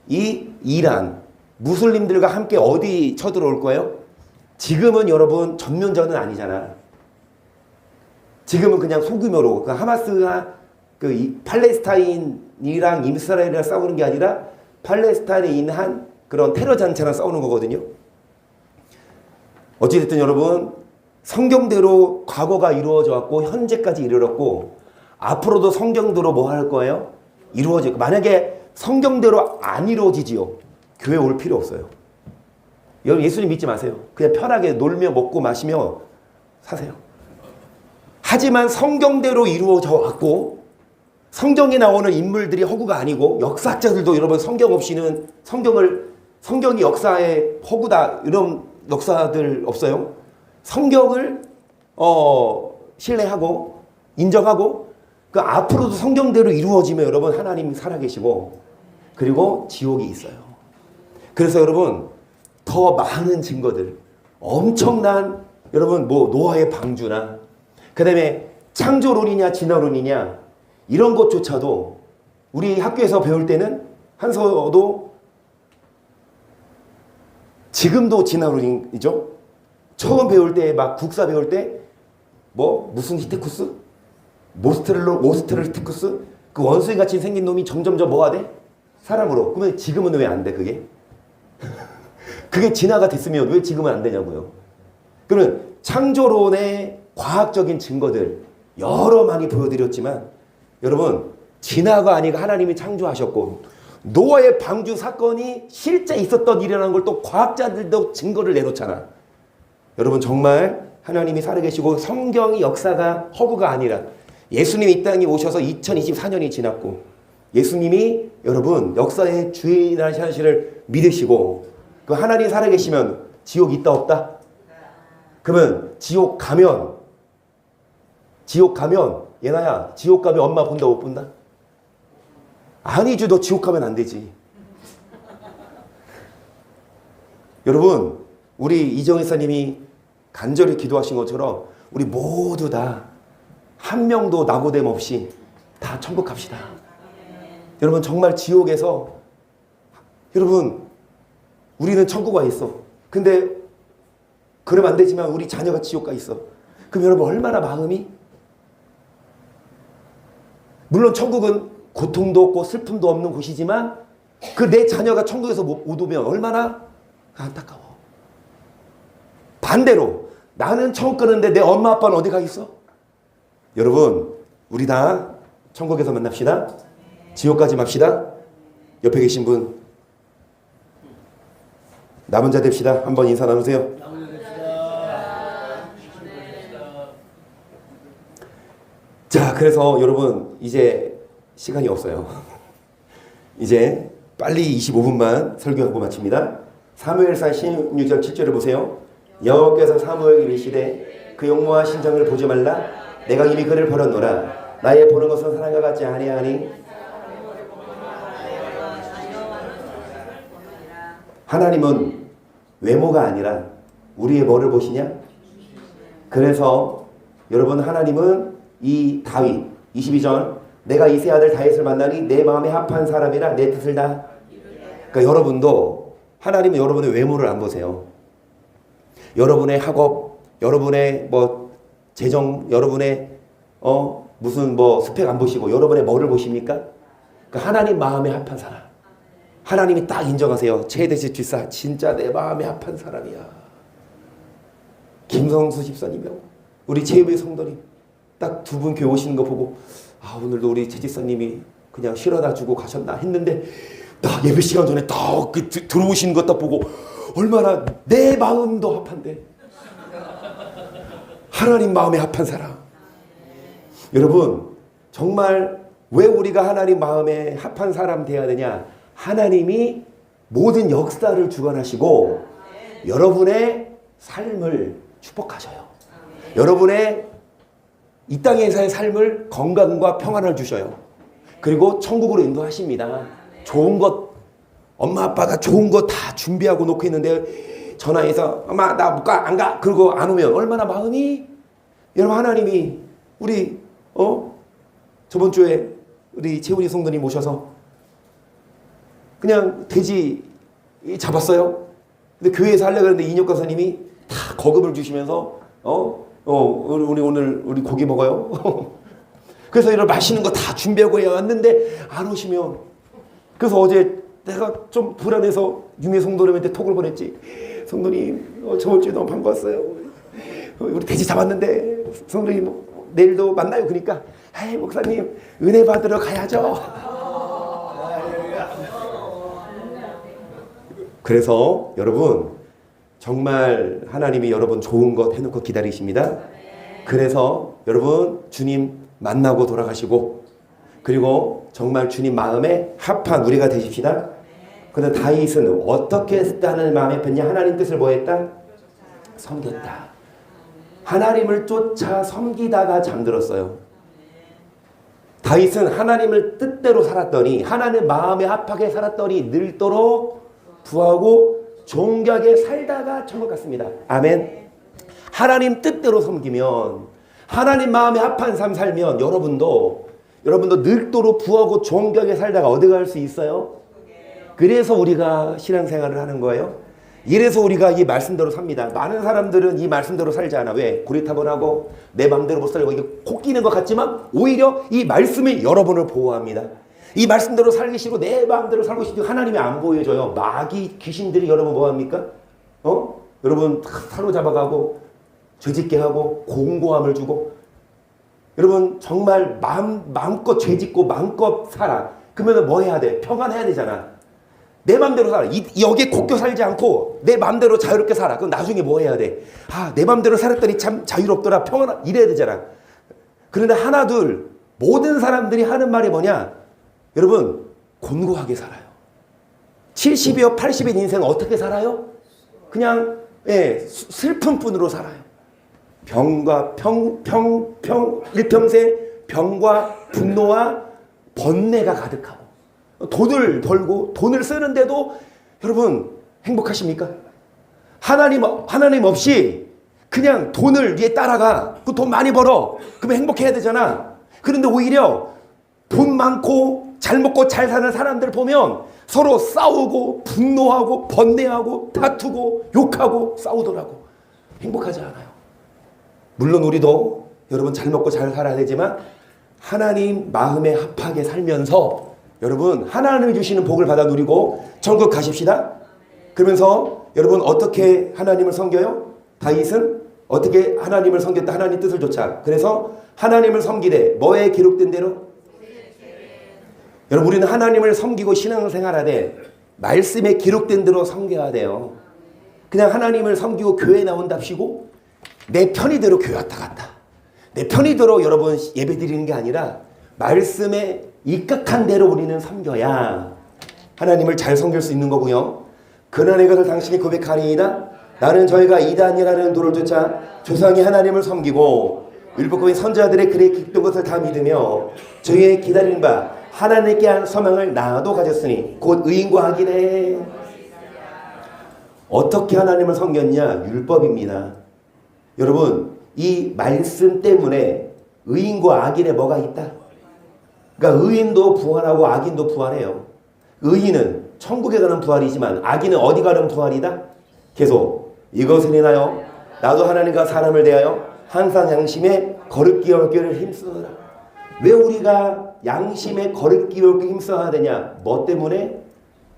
이 이란 무슬림들과 함께 어디 쳐들어올 거예요? 지금은 여러분 전면전은 아니잖아. 지금은 그냥 소규모로 그 하마스가 그 팔레스타인이랑 이스라엘이랑 싸우는 게 아니라 팔레스타인에 있는 한 그런 테러 단체랑 싸우는 거거든요. 어찌됐든 여러분 성경대로 과거가 이루어져 왔고 현재까지 이르렀고 앞으로도 성경대로 뭐 할 거예요? 이루어질 거예요. 만약에 성경대로 안 이루어지지요, 교회 올 필요 없어요. 여러분 예수님 믿지 마세요. 그냥 편하게 놀며 먹고 마시며 사세요. 하지만 성경대로 이루어져 왔고 성경에 나오는 인물들이 허구가 아니고 역사학자들도 여러분 성경 없이는 성경이 역사의 허구다 이런 역사들 없어요. 성경을 신뢰하고 인정하고 그 앞으로도 성경대로 이루어지면 여러분 하나님이 살아계시고 그리고 지옥이 있어요. 그래서 여러분 더 많은 증거들 엄청난 여러분 뭐 노아의 방주나 그 다음에 창조론이냐 진화론이냐 이런 것조차도 우리 학교에서 배울 때는 한서도 지금도 진화론이죠. 처음 배울 때 막 국사 배울 때 뭐 무슨 히테쿠스? 모스트렐티쿠스? 그 원숭이 같이 생긴 놈이 점점점 뭐가 돼? 사람으로. 그러면 지금은 왜 안 돼 그게? 그게 진화가 됐으면 왜 지금은 안 되냐고요. 그러면 창조론의 과학적인 증거들 여러 많이 보여드렸지만 여러분 진화가 아니고 하나님이 창조하셨고 노아의 방주 사건이 실제 있었던 일이라는 걸 또 과학자들도 증거를 내놓잖아. 여러분 정말 하나님이 살아계시고 성경이 역사가 허구가 아니라 예수님이 이 땅에 오셔서 2024년이 지났고 예수님이 여러분 역사의 주인이라는 사실을 믿으시고 그 하나님이 살아계시면 지옥 있다 없다? 그러면 지옥 가면 예나야 지옥 가면 엄마 본다 못 본다? 아니지 너 지옥 가면 안 되지. 여러분 우리 이정희 사님이 간절히 기도하신 것처럼 우리 모두 다 한 명도 낙오됨 없이 다 천국 갑시다. 여러분 정말 지옥에서 여러분 우리는 천국 와 있어. 근데 그러면 안 되지만 우리 자녀가 지옥 가 있어. 그럼 여러분 얼마나 마음이 물론 천국은 고통도 없고 슬픔도 없는 곳이지만 그 내 자녀가 천국에서 못 오면 얼마나 안타까워. 반대로 나는 천국 가는데 내 엄마 아빠는 어디 가 있어? 여러분 우리 다 천국에서 만납시다. 지옥 가지 맙시다. 옆에 계신 분 남은 자 됩시다. 한번 인사 나누세요. 자 그래서 여러분 이제 시간이 없어요. 이제 빨리 25분만 설교하고 마칩니다. 사무엘상 16장 7절을 보세요. 여호와께서 사무엘에게 이르시되 그 용모와 신정을 보지 말라. 내가 이미 그를 버렸노라. 나의 보는 것은 사람과 같지 아니하니 하나님은 외모가 아니라 우리의 뭐를 보시냐? 그래서 여러분 하나님은 이 다윗 22절 내가 이세 아들 다윗을 만나니 내 마음에 합한 사람이라 내 뜻을 다. 그러니까 여러분도 하나님은 여러분의 외모를 안 보세요. 여러분의 학업, 여러분의 뭐 재정, 여러분의 무슨 뭐 스펙 안 보시고 여러분의 뭐를 보십니까? 그러니까 하나님 마음에 합한 사람. 하나님이 딱 인정하세요. 최대지 뒷사 진짜 내 마음에 합한 사람이야. 김성수 집사님이요. 우리 최유배 성도님 딱 두 분 교회 오시는 거 보고 아 오늘도 우리 최 집사님이 그냥 실어다 주고 가셨나 했는데 딱 예배 시간 전에 딱 들어오시는 것 딱 보고 얼마나 내 마음도 합한데 하나님 마음에 합한 사람. 여러분 정말 왜 우리가 하나님 마음에 합한 사람 돼야 되냐? 하나님이 모든 역사를 주관하시고 여러분의 삶을 축복하셔요. 여러분의 이 땅에서의 삶을 건강과 평안을 주셔요. 그리고 천국으로 인도하십니다. 좋은 것 엄마 아빠가 좋은 거 다 준비하고 놓고 있는데 전화해서 엄마 나 못 가 안 가 그러고 안 오면 얼마나 마음이 여러분 하나님이 우리 저번 주에 우리 채훈이 성도님 모셔서 그냥 돼지 잡았어요. 근데 교회에서 하려고 했는데 인혁 강사님이 다 거금을 주시면서 우리 오늘 우리 고기 먹어요. 그래서 이런 맛있는 거 다 준비하고 왔는데 안 오시면 그래서 어제 내가 좀 불안해서 유미 성도님한테 톡을 보냈지. 성도님 저번 주에 너무 반가웠어요. 우리 돼지 잡았는데 성도님 내일도 만나요. 그러니까 에이 목사님 은혜 받으러 가야죠. 그래서 여러분 정말 하나님이 여러분 좋은 것 해놓고 기다리십니다. 그래서 여러분 주님 만나고 돌아가시고 그리고 정말 주님 마음에 합한 우리가 되십시다. 그런데 다윗은 어떻게 하나님 마음에 폈냐? 하나님 뜻을 뭐 했다? 섬겼다. 하나님을 쫓아 섬기다가 잠들었어요. 다윗은 하나님을 뜻대로 살았더니 하나님 마음에 합하게 살았더니 늙도록 부하고 존귀하게 살다가 천국 갔습니다. 아멘. 하나님 뜻대로 섬기면 하나님 마음에 합한 삶 살면 여러분도 늙도록 부하고 존귀하게 살다가 어디 갈 수 있어요? 그래서 우리가 신앙생활을 하는 거예요. 이래서 우리가 이 말씀대로 삽니다. 많은 사람들은 이 말씀대로 살지 않아. 왜? 고리타분하고 내 마음대로 못 살고 이게 코 끼는 것 같지만 오히려 이 말씀이 여러분을 보호합니다. 이 말씀대로 살기 싫고 내 마음대로 살고 싶고 하나님이 안 보여줘요. 마귀 귀신들이 여러분 뭐합니까? 여러분 사로잡아가고 죄짓게 하고 공고함을 주고 여러분 정말 마음껏 죄짓고 마음껏 살아. 그러면 뭐 해야 돼? 평안해야 되잖아. 내 맘대로 살아. 여기에 콕겨 살지 않고 내 맘대로 자유롭게 살아. 그럼 나중에 뭐 해야 돼? 내 맘대로 살았더니 참 자유롭더라. 평안하. 이래야 되잖아. 그런데 하나 둘 모든 사람들이 하는 말이 뭐냐? 여러분 곤고하게 살아요. 70이요 80인 인생 어떻게 살아요? 그냥 슬픔뿐으로 살아요. 병과 일평생 병과 분노와 번뇌가 가득하고 돈을 벌고 돈을 쓰는데도 여러분 행복하십니까? 하나님 없이 그냥 돈을 위에 따라가. 그 돈 많이 벌어. 그러면 행복해야 되잖아. 그런데 오히려 돈 많고 잘 먹고 잘 사는 사람들 보면 서로 싸우고 분노하고 번뇌하고 다투고 욕하고 싸우더라고. 행복하지 않아요. 물론 우리도 여러분 잘 먹고 잘 살아야 되지만 하나님 마음에 합하게 살면서 여러분 하나님이 주시는 복을 받아 누리고 천국 가십시다. 그러면서 여러분 어떻게 하나님을 섬겨요? 다윗은 어떻게 하나님을 섬겼다? 하나님 뜻을 쫓아. 그래서 하나님을 섬기되 뭐에 기록된 대로? 여러분 우리는 하나님을 섬기고 신앙생활하되 말씀에 기록된 대로 섬겨야 돼요. 그냥 하나님을 섬기고 교회 나온답시고 내 편의대로 교회 왔다 갔다. 내 편의대로 여러분 예배 드리는 게 아니라 말씀에 입각한 대로 우리는 섬겨야 하나님을 잘 섬길 수 있는 거고요. 그날의 것을 당신이 고백하니이다. 나는 저희가 이단이라는 도를 쫓아 조상이 하나님을 섬기고 율법의 선자들의 글에 기쁜 것을 다 믿으며 저희의 기다리는 바 하나님께 한 소망을 나도 가졌으니 곧 의인과 악이네. 어떻게 하나님을 섬겼냐? 율법입니다. 여러분 이 말씀 때문에 의인과 악인에 뭐가 있다? 그러니까 의인도 부활하고 악인도 부활해요. 의인은 천국에 가는 부활이지만 악인은 어디 가는 부활이다? 계속 이것을 인하여 나도 하나님과 사람을 대하여 항상 양심에 거룩기 얻기를 힘쓰노라. 왜 우리가 양심에 거룩기 얻기 힘써야 되냐? 뭐 때문에?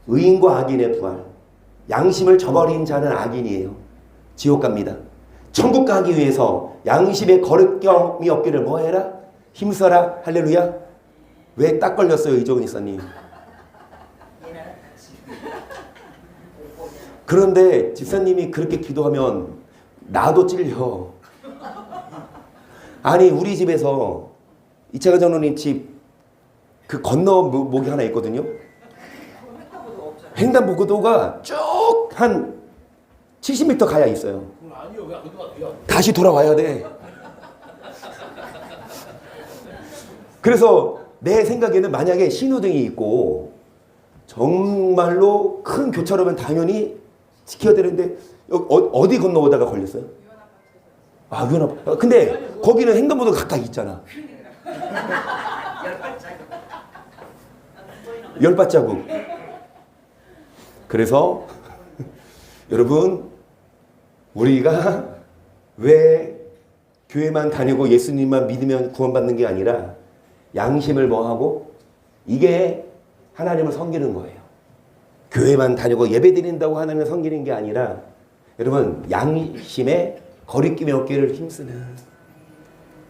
의인과 악인의 부활. 양심을 저버린 자는 악인이에요. 지옥 갑니다. 천국 가기 위해서 양심에 거룩경이 없기를 뭐 해라? 힘써라. 할렐루야. 왜 딱 걸렸어요, 이종훈 이사님? 그런데 집사님이 그렇게 기도하면 나도 찔려. 아니 우리 집에서 이차관 장로님 집 그 건너 목이 하나 있거든요. 횡단보도가 쭉 한 70m 가야 있어요. 다시 돌아와야 돼. 그래서 내 생각에는 만약에 신호등이 있고 정말로 큰 교차로면 당연히 지켜야 되는데 어디 건너오다가 걸렸어요? 유연아. 근데 거기는 횡단보도가 가까이 있잖아. 10발자국. 그래서 여러분 우리가 왜 교회만 다니고 예수님만 믿으면 구원받는 게 아니라 양심을 뭐하고 이게 하나님을 섬기는 거예요. 교회만 다니고 예배 드린다고 하나님을 섬기는 게 아니라 여러분 양심에 거리낌이 없기를 힘쓰는.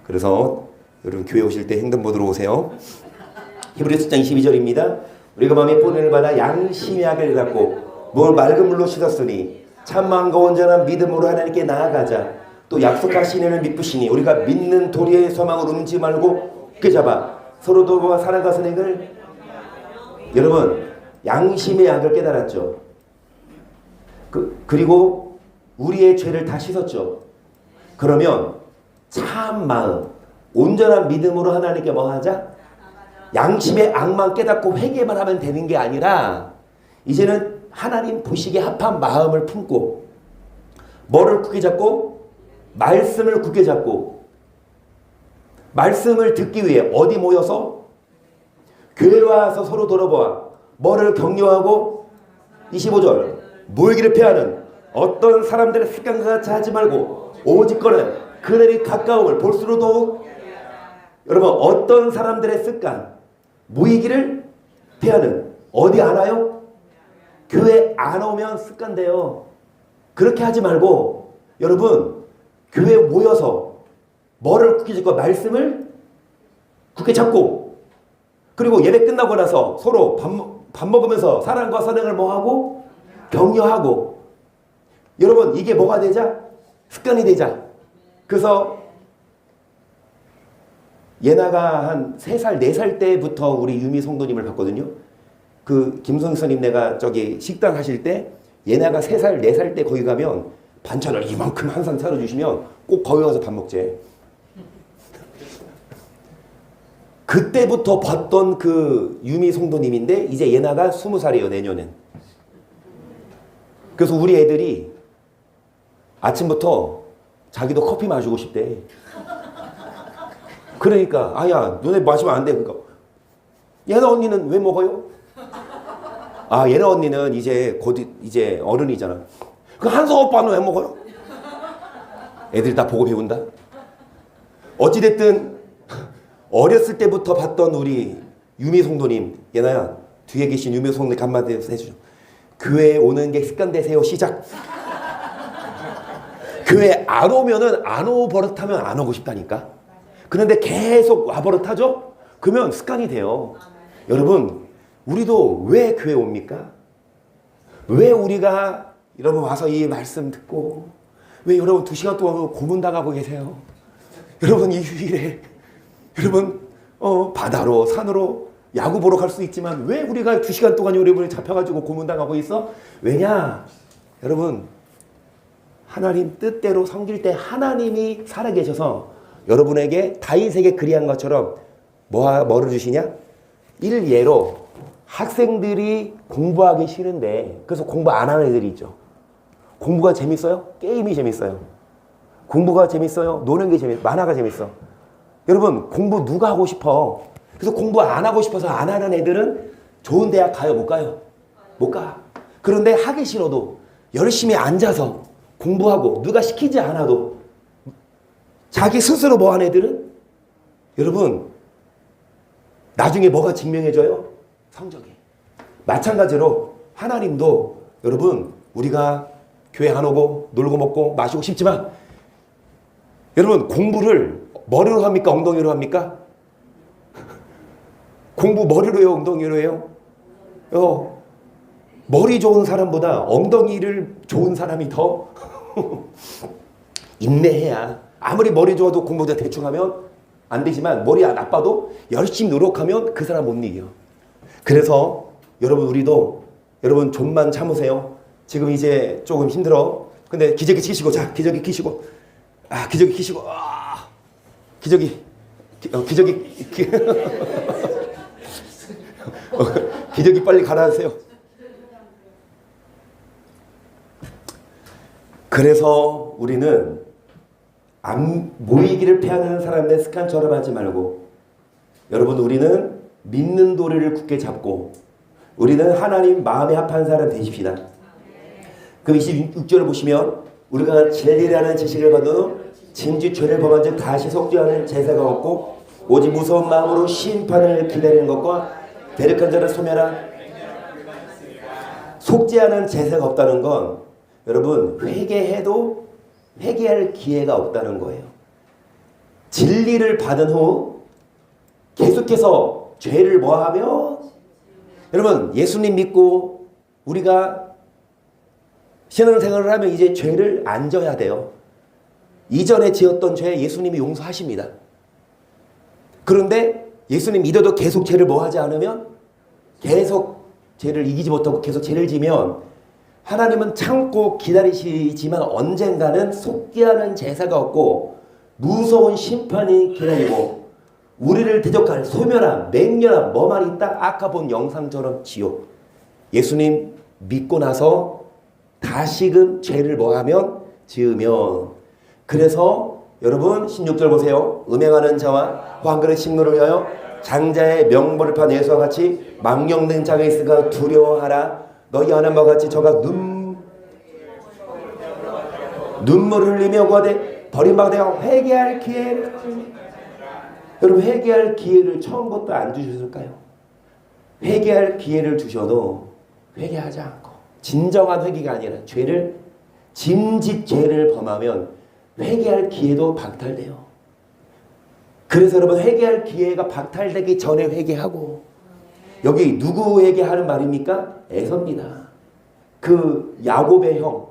그래서 여러분 교회 오실 때 횡단보도로 오세요. 히브리서 10장 22절입니다. 우리가 마음에 뿌리를 받아 양심의 악을 갖고 몸을 맑은 물로 씻었으니 참 마음과 온전한 믿음으로 하나님께 나아가자. 또 약속하신 이는 믿으시니 우리가 믿는 도리의 소망을 움지 말고 굳게 잡아 서로 도와 살아가는 행을. 여러분 양심의 약을 깨달았죠. 그리고 우리의 죄를 다 씻었죠. 그러면 참 마음 온전한 믿음으로 하나님께 뭐 하자? 양심의 악만 깨닫고 회개만 하면 되는 게 아니라 이제는 하나님 보시기에 합한 마음을 품고 뭐를 굳게 잡고? 말씀을 굳게 잡고 말씀을 듣기 위해 어디 모여서? 교회로 와서 서로 돌아보아 뭐를 격려하고 25절 모이기를 피하는 어떤 사람들의 습관과 같이 하지 말고 오직거는 그들이 가까움을 볼수록 더욱. 여러분 어떤 사람들의 습관 모이기를 피하는 어디 안 와요? 교회 안 오면 습관돼요. 그렇게 하지 말고 여러분 교회에 모여서 뭐를 굳게 잡고 말씀을 굳게 잡고 그리고 예배 끝나고 나서 서로 밥 먹으면서 사랑과 선행을 뭐하고 격려하고. 여러분 이게 뭐가 되자? 습관이 되자. 그래서 예나가 한 3살 4살 때부터 우리 유미 성도님을 봤거든요. 그 김성선님 내가 저기 식당 하실 때 예나가 3살 4살 때 거기 가면 반찬을 이만큼 항상 차려주시면 꼭 거기 가서 밥 먹재. 그때부터 봤던 그 유미 성도님인데 이제 예나가 20살이에요 내년엔. 그래서 우리 애들이 아침부터 자기도 커피 마시고 싶대. 그러니까 아야 너네 마시면 안 돼. 그러니까 예나 언니는 왜 먹어요? 아 예나 언니는 이제 곧 이제 어른이잖아. 그 한성 오빠는 왜 먹어요? 애들이 다 보고 배운다. 어찌됐든 어렸을 때부터 봤던 우리 유미 성도님 예나야 뒤에 계신 유미 성도님 간마디 해주죠. 교회에 오는 게 습관 되세요. 시작. 교회 안 오면은 안 오고 버릇하면 안 오고 싶다니까. 그런데 계속 와 버릇하죠? 그러면 습관이 돼요. 여러분 우리도 왜 교회 옵니까? 왜 우리가 여러분 와서 이 말씀 듣고 왜 여러분 2시간 동안 고문당하고 계세요? 여러분 이 휴일에 여러분 바다로 산으로 야구 보러 갈 수 있지만 왜 우리가 2시간 동안 여러분이 잡혀가지고 고문당하고 있어? 왜냐? 여러분 하나님 뜻대로 섬길 때 하나님이 살아계셔서 여러분에게 다윗에게 그리한 것처럼 뭐를 주시냐? 일예로 학생들이 공부하기 싫은데 그래서 공부 안 하는 애들이 있죠. 공부가 재밌어요? 게임이 재밌어요. 공부가 재밌어요? 노는 게 재밌어요. 만화가 재밌어. 여러분 공부 누가 하고 싶어? 그래서 공부 안 하고 싶어서 안 하는 애들은 좋은 대학 가요? 못 가요? 못 가. 그런데 하기 싫어도 열심히 앉아서 공부하고 누가 시키지 않아도 자기 스스로 뭐 하는 애들은 여러분 나중에 뭐가 증명해져요? 성적이. 마찬가지로 하나님도 여러분 우리가 교회 안 오고 놀고 먹고 마시고 싶지만 여러분 공부를 머리로 합니까? 엉덩이로 합니까? 공부 머리로 해요? 엉덩이로 해요? 머리 좋은 사람보다 엉덩이를 좋은 사람이 더 인내해야. 아무리 머리 좋아도 공부도 대충 하면 안 되지만 머리가 나빠도 열심히 노력하면 그 사람 못 이겨. 그래서 여러분 우리도 여러분 좀만 참으세요. 지금 이제 조금 힘들어. 근데 기저귀 키시고 자 기저귀 키시고 기저귀 키시고 기저귀 기저귀 빨리 갈아주세요. 그래서 우리는 안 모이기를 피하는 사람의 습관처럼 하지 말고 여러분 우리는 믿는 도리를 굳게 잡고 우리는 하나님 마음에 합한 사람 되십시다. 그럼 26절을 보시면 우리가 진리라는 지식을 받은 진지 죄를 범한 즉 다시 속죄하는 제사가 없고 오직 무서운 마음으로 심판을 기다리는 것과 대력한 자를 소멸하 속죄하는 제사가 없다는 건 여러분 회개해도 회개할 기회가 없다는 거예요. 진리를 받은 후 계속해서 죄를 뭐하며 여러분 예수님 믿고 우리가 신앙생활을 하면 이제 죄를 안 져야 돼요. 이전에 지었던 죄 예수님이 용서하십니다. 그런데 예수님 믿어도 계속 죄를 뭐 하지 않으면, 계속 죄를 이기지 못하고 계속 죄를 지면 하나님은 참고 기다리시지만 언젠가는 속기하는 제사가 없고 무서운 심판이 기다리고 우리를 대적할 소멸함, 맹렬함, 뭐만 있다 아까 본 영상처럼 지옥. 예수님 믿고 나서 다시금 죄를 뭐하면 지으면. 그래서 여러분 16절 보세요. 음행하는 자와 한 그릇 식물을 위하여 장자의 명벌을 판 예수와 같이 망령된 자가 있으니까 두려워하라. 너희 하나님과 같이 저가 눈물을 흘리며 구하되 버림받아 되어 회개할 기회를, 여러분 회개할 기회를 처음부터 안 주셨을까요? 회개할 기회를 주셔도 회개하지 않고, 진정한 회개가 아니라 죄를, 짐짓 죄를 범하면 회개할 기회도 박탈돼요. 그래서 여러분 회개할 기회가 박탈되기 전에 회개하고, 여기 누구 회개하는 말입니까? 에서입니다. 그 야곱의 형,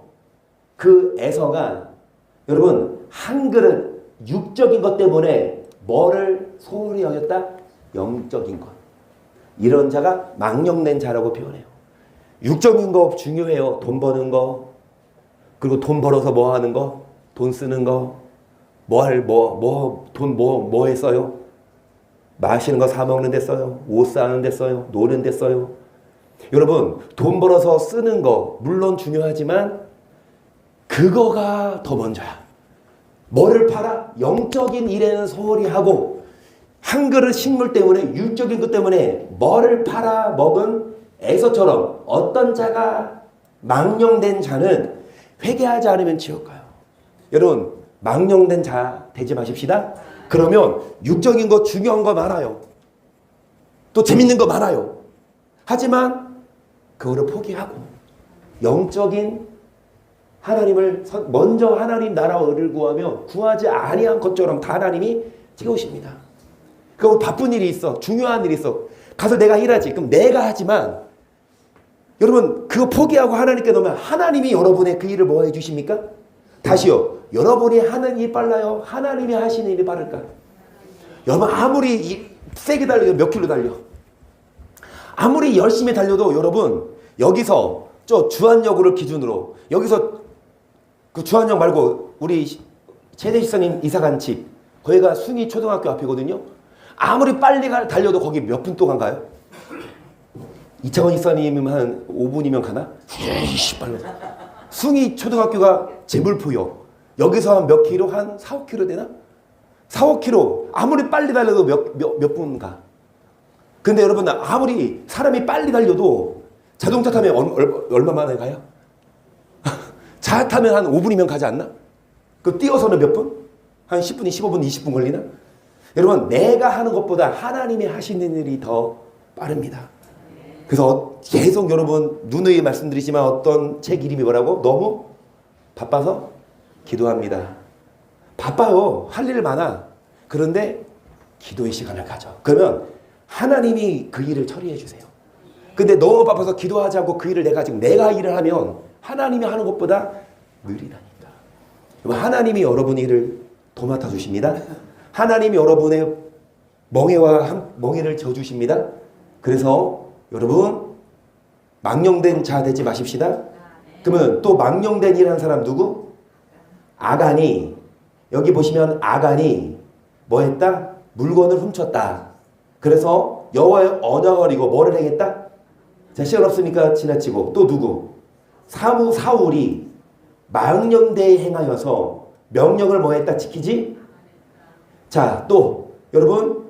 그 에서가 여러분 한 그릇 육적인 것 때문에 뭐를 소홀히 여겼다? 영적인 것. 이런 자가 망령된 자라고 표현해요. 육적인 거 중요해요. 돈 버는 거, 그리고 돈 벌어서 뭐 하는 거, 돈 쓰는 거, 돈 뭐에 써요? 마시는 거 사 먹는 데 써요. 옷 사는 데 써요. 노는 데 써요. 여러분 돈 벌어서 쓰는 거 물론 중요하지만 그거가 더 먼저야. 뭐를 팔아? 영적인 일에는 소홀히 하고, 한 그릇 식물 때문에, 육적인 것 때문에 뭐를 팔아 먹은 에서처럼 어떤 자가 망령된 자는 회개하지 않으면 지옥 가요. 여러분 망령된 자 되지 마십시다. 그러면 육적인 거 중요한 거 많아요. 또 재밌는 거 많아요. 하지만 그거를 포기하고 영적인 하나님을 먼저 하나님 나라와 의를 구하며 구하지 아니한 것처럼 다 하나님이 채우십니다. 그럼 바쁜 일이 있어. 중요한 일이 있어. 가서 내가 일하지. 그럼 내가 하지만 여러분 그거 포기하고 하나님께 놓으면 하나님이 여러분의 그 일을 뭐 해주십니까? 다시요. 여러분이 하는 일이 빨라요? 하나님이 하시는 일이 빠를까? 여러분 아무리 세게 달려도 몇 킬로 달려. 아무리 열심히 달려도 여러분 여기서 저 주한여고를 기준으로 여기서 그 주한역 말고 우리 최대 시사님 이사간 집 거기가 숭이 초등학교 앞이거든요. 아무리 빨리 달려도 거기 몇 분 동안 가요? 이창원 이사님은 한 5분이면 가나? 에이씨 빨라. 숭이 초등학교가 제물포역. 여기서 한 몇 킬로? 한 4, 5킬로 되나? 4, 5킬로. 아무리 빨리 달려도 몇 분 가. 근데 여러분 아무리 사람이 빨리 달려도 자동차 타면 얼마 만에 가요? 차 타면 한 5분이면 가지 않나? 그 뛰어서는 몇 분? 한 10분이 15분, 20분 걸리나? 여러분 내가 하는 것보다 하나님이 하시는 일이 더 빠릅니다. 그래서 계속 여러분 누누이 말씀드리지만 어떤 책 이름이 뭐라고? 너무 바빠서 기도합니다. 바빠요. 할 일 많아. 그런데 기도의 시간을 가져. 그러면 하나님이 그 일을 처리해 주세요. 근데 너무 바빠서 기도하지 않고 그 일을 내가 일을 하면 하나님이 하는 것보다 느리다니까. 하나님이 여러분 일을 도맡아 주십니다. 하나님이 여러분의 멍에를 져주십니다. 그래서 여러분 망령된 자 되지 마십시다. 그러면 또 망령된 일하는 사람 누구? 아간이. 여기 보시면 아간이 뭐 했다? 물건을 훔쳤다. 그래서 여호와의 언약을 어기고 뭐를 행했다? 자, 시간 없으니까 지나치고 또 누구? 사울이 망령되이 행하여서 명령을 뭐 했다? 지키지? 자, 또 여러분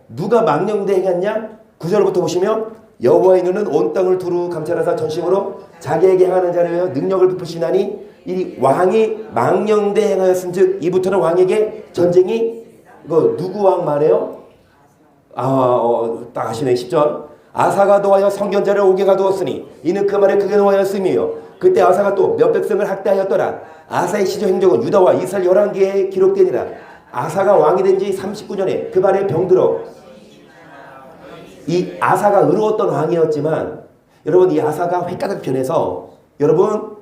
누가 망령되이 행했냐? 9절부터 보시면 여호와의 눈은 온 땅을 두루 감찰하사 전심으로 자기에게 행하는 자를 위하여 능력을 베푸시나니 이 왕이 망령되이 행하였은즉 이부터는 왕에게 전쟁이 이거 누구 왕 말해요? 딱 하시네. 10절 아사가 노하여 성견자를 옥에 가두었으니 이는 그 말에 크게 노하였으며 그때 아사가 또 몇 백성을 학대하였더라. 아사의 시조 행적은 유다와 이스라엘 11개에 기록되니라. 아사가 왕이 된 지 39년에 그 발에 병들어. 이 아사가 의로웠던 왕이었지만 여러분 이 아사가 획가닥 변해서 여러분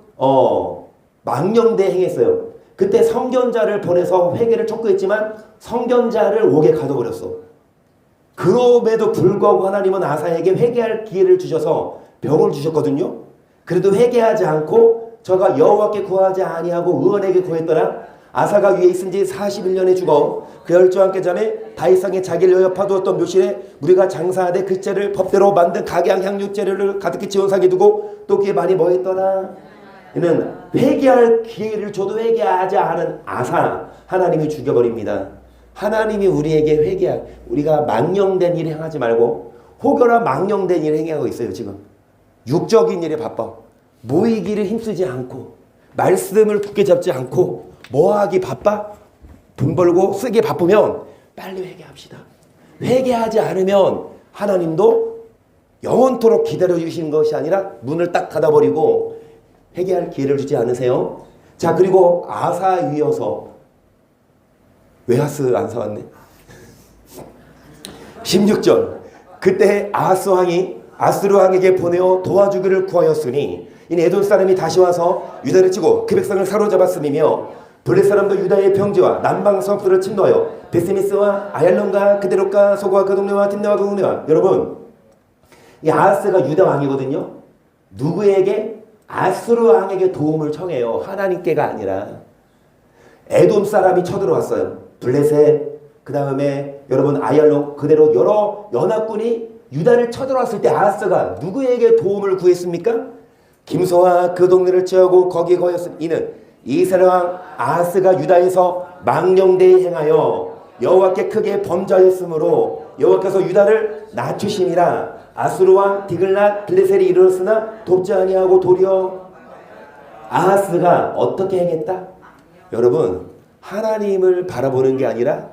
망령대 행했어요. 그때 성견자를 보내서 회개를 촉구했지만 성견자를 옥에 가둬버렸어. 그럼에도 불구하고 하나님은 아사에게 회개할 기회를 주셔서 병을 주셨거든요. 그래도 회개하지 않고 저가 여호와께 구하지 아니하고 의원에게 구했더라. 아사가 위에 있은 지 41년에 죽어 그 열조와 함께 전에 다윗성에 자기를 여여 파두었던 묘실에 우리가 장사하되 그 재를 법대로 만든 각양 향유 재료를 가득히 지원 상에 두고 또 그에 많이 뭐했더라. 이는 회개할 기회를 줘도 회개하지 않은 아사 하나님이 죽여버립니다. 하나님이 우리에게 우리가 망령된 일을 행하지 말고 혹여나 망령된 일을 행하고 있어요. 지금 육적인 일에 바빠. 모이기를 힘쓰지 않고 말씀을 굳게 잡지 않고 뭐하기 바빠? 돈 벌고 쓰기 바쁘면 빨리 회개합시다. 회개하지 않으면 하나님도 영원토록 기다려주시는 것이 아니라 문을 딱 닫아버리고 회개할 기회를 주지 않으세요? 자, 그리고 아사 이어서 외하스 안 사왔네. 16절 그때 아하스 왕이 아스루 왕에게 보내어 도와주기를 구하였으니 이는 에돔 사람이 다시 와서 유다를 치고 그 백성을 사로잡았음이며 블레 사람도 유다의 평지와 남방 성읍들을 침노하여 베스미스와 아얄론과 그데롯과 소고와 그 동네와 틴네와 그 동네와 여러분 이 아하스가 유다 왕이거든요. 누구에게? 아스루 왕에게 도움을 청해요. 하나님께가 아니라. 에돔 사람이 쳐들어왔어요. 블레셋 그 다음에 여러분 아얄론 그대로 여러 연합군이 유다를 쳐들어왔을 때 아하스가 누구에게 도움을 구했습니까? 김소와 그 동네를 취하고 거기에 거였음. 이는 이스라엘 왕 아하스가 유다에서 망령되이 행하여 여호와께 크게 범죄하였으므로 여호와께서 유다를 낮추심이라. 아수르 왕 디글랏 블레셋이 이르렀으나 돕지 아니하고 도리어 아하스가 어떻게 행했다? 여러분 하나님을 바라보는 게 아니라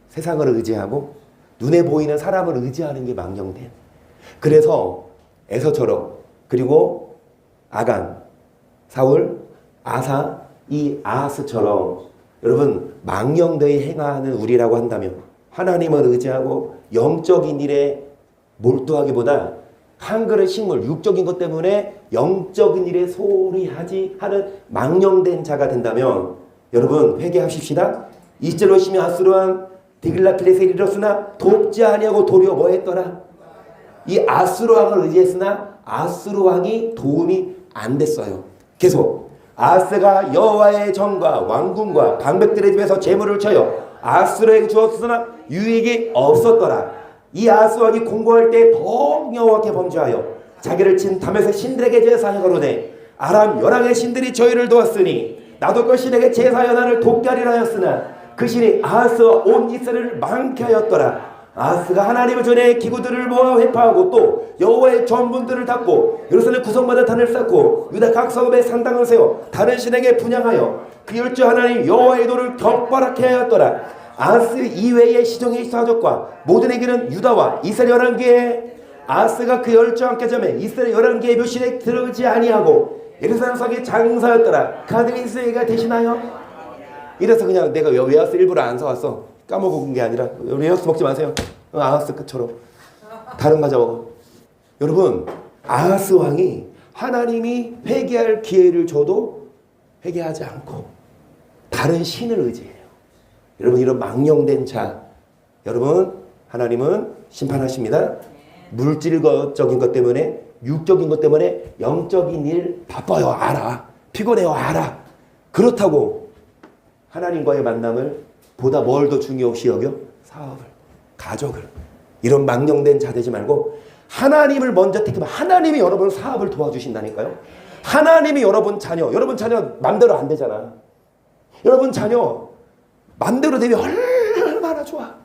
세상을 의지하고 눈에 보이는 사람을 의지하는 게 망령됨. 그래서 에서처럼 그리고 아간, 사울, 아사, 이 아하스처럼 여러분 망령되이 행하는 우리라고 한다면 하나님을 의지하고 영적인 일에 몰두하기보다 한 그릇 식물, 육적인 것 때문에 영적인 일에 소홀히 하지 하는 망령된 자가 된다면 여러분 회개하십시다. 20절 오시면 아수르 왕 디글랏 블레셋이 이르렀으나 돕지 아니하고 도리어 뭐했더라? 이 아수르 왕을 의지했으나 아수르 왕이 도움이 안 됐어요. 계속 아하스가 여호와의 전과 왕궁과 방백들의 집에서 재물을 쳐요 아수르에게 주었으나 유익이 없었더라. 이 아하스 왕이 공고할 때 더욱 여호와께 범죄하여 자기를 친 다메섹 신들에게 제사하여 가로되 아람 열왕의 신들이 저희를 도왔으니 나도 그 신에게 제사 연한을 돕게 하리라 하였으나 그 신이 아하스와 온 이스라엘을 망케 하였더라. 아하스가 하나님의 전에 기구들을 모아 회파하고 또 여호와의 전문들을 닫고 예루살렘 구성마다 단을 쌓고 유다 각 성읍에 산당을 세워 다른 신에게 분향하여 그 열주 하나님 여호와의 도를 격발하게 하였더라. 아하스 이외의 시종의 사족과 모든 에게는 유다와 이스라엘 11개의 아하스가 그 열주와 함께 점에 이스라엘 11개의 묘실에 들어오지 아니하고 예루살렘 성에 장사였더라. 그 아들이 이스라엘가 대신하여 이래서 그냥 내가 외화스 일부러 안 사왔어. 까먹은 게 아니라 외화스 먹지 마세요. 아하스 끝처럼 다른 과자 먹어. 여러분 아하스 왕이 하나님이 회개할 기회를 줘도 회개하지 않고 다른 신을 의지해요. 여러분 이런 망령된 자 여러분 하나님은 심판하십니다. 물질적인 것 때문에 육적인 것 때문에 영적인 일 바빠요. 알아. 피곤해요. 알아. 그렇다고 하나님과의 만남을 보다 뭘 더 중요시 여겨? 사업을, 가족을. 이런 망령된 자 되지 말고 하나님을 먼저 택하면 하나님이 여러분 사업을 도와주신다니까요. 하나님이 여러분 자녀 맘대로 안 되잖아. 여러분 자녀 맘대로 되면 얼마나 좋아.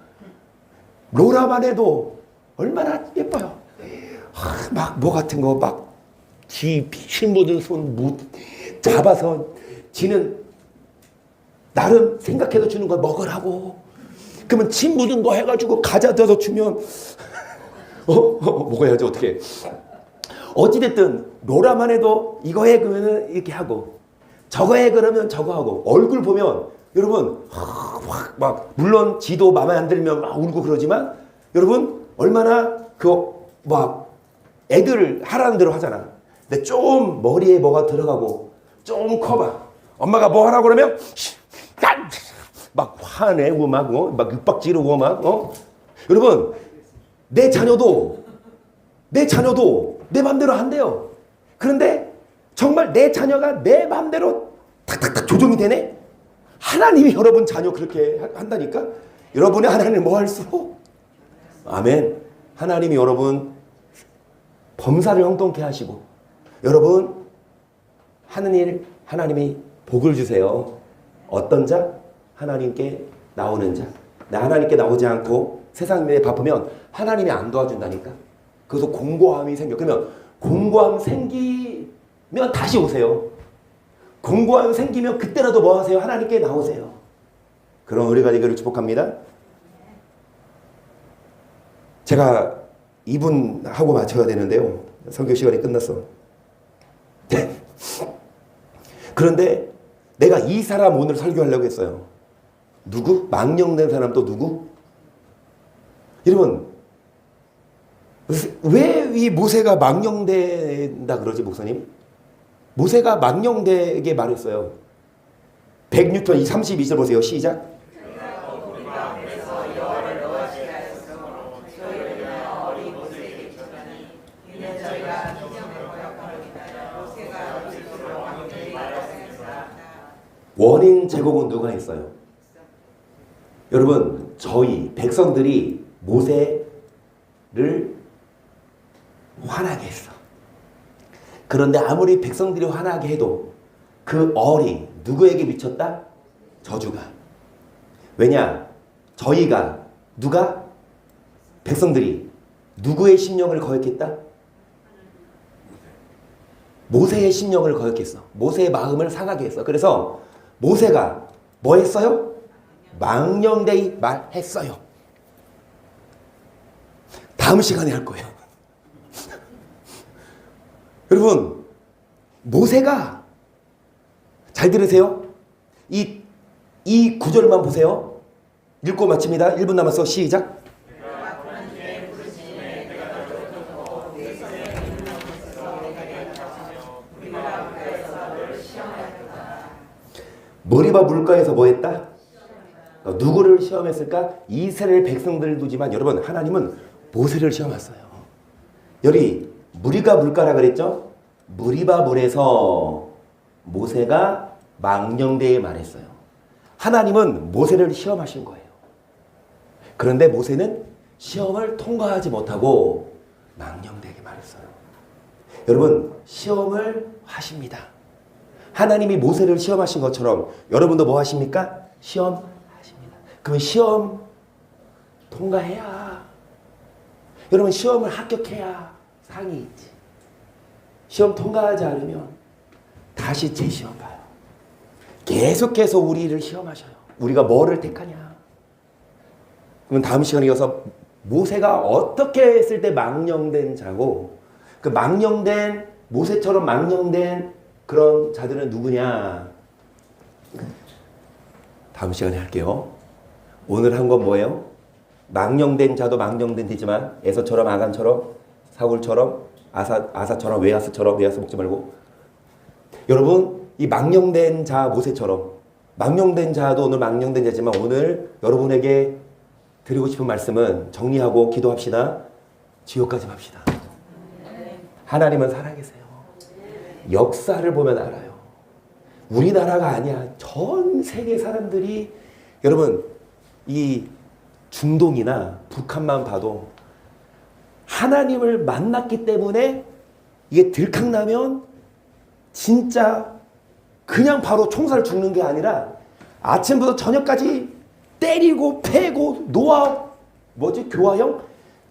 로라만 해도 얼마나 예뻐요. 막 뭐 같은 거 막 지 흰 손 잡아서 지는 나름 생각해서 주는 걸 먹으라고. 그러면 침 묻은 거 해가지고 가자 둬서 주면 먹어야지 어떻게. 어찌됐든 로라만 해도 이거 해 그러면 이렇게 하고 저거 해 그러면 저거 하고 얼굴 보면 여러분 막 물론 지도 마음에 안 들면 막 울고 그러지만 여러분 얼마나 그 막 애들 하라는 대로 하잖아. 근데 좀 머리에 뭐가 들어가고 좀 커봐. 엄마가 뭐 하라고 그러면 막 화내고 막 윽박 지르고 막 여러분 내 자녀도 내 맘대로 한대요. 그런데 정말 내 자녀가 내 맘대로 탁탁탁 조정이 되네? 하나님이 여러분 자녀 그렇게 한다니까? 여러분의 하나님을 뭐 할수록? 아멘. 하나님이 여러분 범사를 형통케 하시고 여러분 하는 일 하나님이 복을 주세요. 어떤 자? 하나님께 나오는 자. 나 하나님께 나오지 않고 세상 일에 바쁘면 하나님이 안 도와준다니까. 그래서 공고함이 생겨. 그러면 공고함 생기면 다시 오세요. 공고함 생기면 그때라도 뭐 하세요? 하나님께 나오세요. 그런 우리가 되기를 축복합니다. 제가 2분 하고 마쳐야 되는데요. 설교 시간이 끝났어. 그런데 내가 이 사람 오늘 설교하려고 했어요. 누구? 망령된 사람 또 누구? 여러분 왜 이 모세가 망령된다 그러지 목사님? 모세가 망령되게 말했어요. 106편 32절 보세요. 시작. 원인 제공은 누가 했어요? 여러분 저희 백성들이 모세를 화나게 했어. 그런데 아무리 백성들이 화나게 해도 그 얼이 누구에게 미쳤다? 저주가. 왜냐? 저희가 누가? 백성들이 누구의 심령을 거역했다? 모세의 심령을 거역했어. 모세의 마음을 상하게 했어. 그래서 모세가 뭐 했어요? 망령되이 말했어요. 다음 시간에 할 거예요. 여러분 모세가 잘 들으세요. 이 구절만 보세요. 읽고 마칩니다. 1분 남았어. 시작. 머리바 물가에서 뭐 했다? 누구를 시험했을까? 이스라엘 백성들을 두지만 여러분 하나님은 모세를 시험했어요. 여기 무리가 물가라 그랬죠? 무리바 물에서 모세가 망령되이 말했어요. 하나님은 모세를 시험하신 거예요. 그런데 모세는 시험을 통과하지 못하고 망령되게 말했어요. 여러분 시험을 하십니다. 하나님이 모세를 시험하신 것처럼 여러분도 뭐 하십니까? 시험하십니다. 그럼 시험 통과해야 여러분 시험을 합격해야 상이 있지. 시험 통과하지 않으면 다시 재시험 봐요. 계속해서 우리를 시험하셔요. 우리가 뭐를 택하냐. 그럼 다음 시간에 이어서 모세가 어떻게 했을 때 망령된 자고 그 망령된 모세처럼 망령된 그런 자들은 누구냐. 다음 시간에 할게요. 오늘 한 건 뭐예요? 망령된 자도 망령된 되지만 에서처럼 아간처럼 사울처럼 아사처럼 외아스 먹지 말고 여러분 이 망령된 자 모세처럼 망령된 자도 오늘 망령된 자지만 오늘 여러분에게 드리고 싶은 말씀은 정리하고 기도합시다. 지옥까지 합시다. 하나님은 살아계세요. 역사를 보면 알아요. 우리나라가 아니야. 전 세계 사람들이 여러분 이 중동이나 북한만 봐도 하나님을 만났기 때문에 이게 들락나면 진짜 그냥 바로 총살 죽는 게 아니라 아침부터 저녁까지 때리고 패고 교화형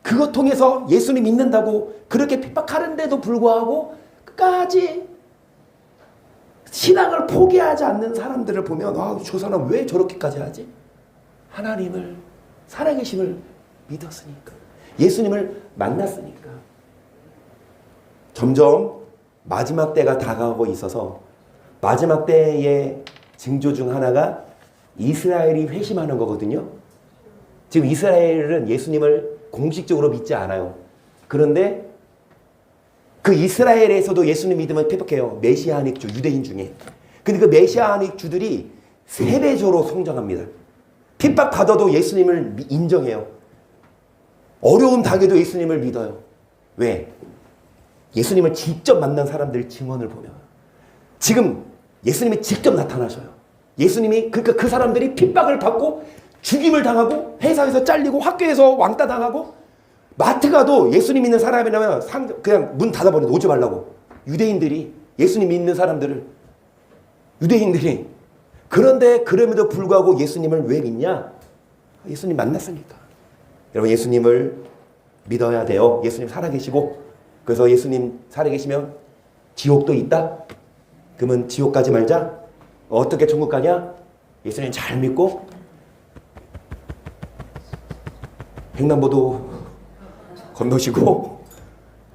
그거 통해서 예수님 믿는다고 그렇게 핍박하는데도 불구하고 끝까지 신앙을 포기하지 않는 사람들을 보면 저 사람 왜 저렇게까지 하지? 하나님을 살아계심을 믿었으니까 예수님을 만났으니까. 점점 마지막 때가 다가오고 있어서 마지막 때의 징조 중 하나가 이스라엘이 회심하는 거거든요. 지금 이스라엘은 예수님을 공식적으로 믿지 않아요. 그런데 그 이스라엘에서도 예수님 믿으면 핍박해요. 메시아닉 주, 유대인 중에. 근데 그 메시아닉 주들이 세배조로 성장합니다. 핍박받아도 예수님을 인정해요. 어려움 당해도 예수님을 믿어요. 왜? 예수님을 직접 만난 사람들 증언을 보면 지금 예수님이 직접 나타나셔요. 예수님이 그러니까 그 사람들이 핍박을 받고 죽임을 당하고 회사에서 잘리고 학교에서 왕따 당하고 마트 가도 예수님 믿는 사람이라면 그냥 문 닫아버려 오지 말라고. 유대인들이 예수님 믿는 사람들을 유대인들이 그런데 그럼에도 불구하고 예수님을 왜 믿냐? 예수님 만났으니까. 여러분 예수님을 믿어야 돼요. 예수님 살아계시고 그래서 예수님 살아계시면 지옥도 있다? 그러면 지옥 가지 말자. 어떻게 천국 가냐? 예수님 잘 믿고 횡단보도 건너시고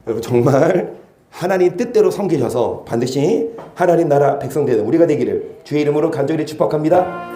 여러분 정말 하나님 뜻대로 섬기셔서 반드시 하나님 나라 백성 되는 우리가 되기를 주의 이름으로 간절히 축복합니다.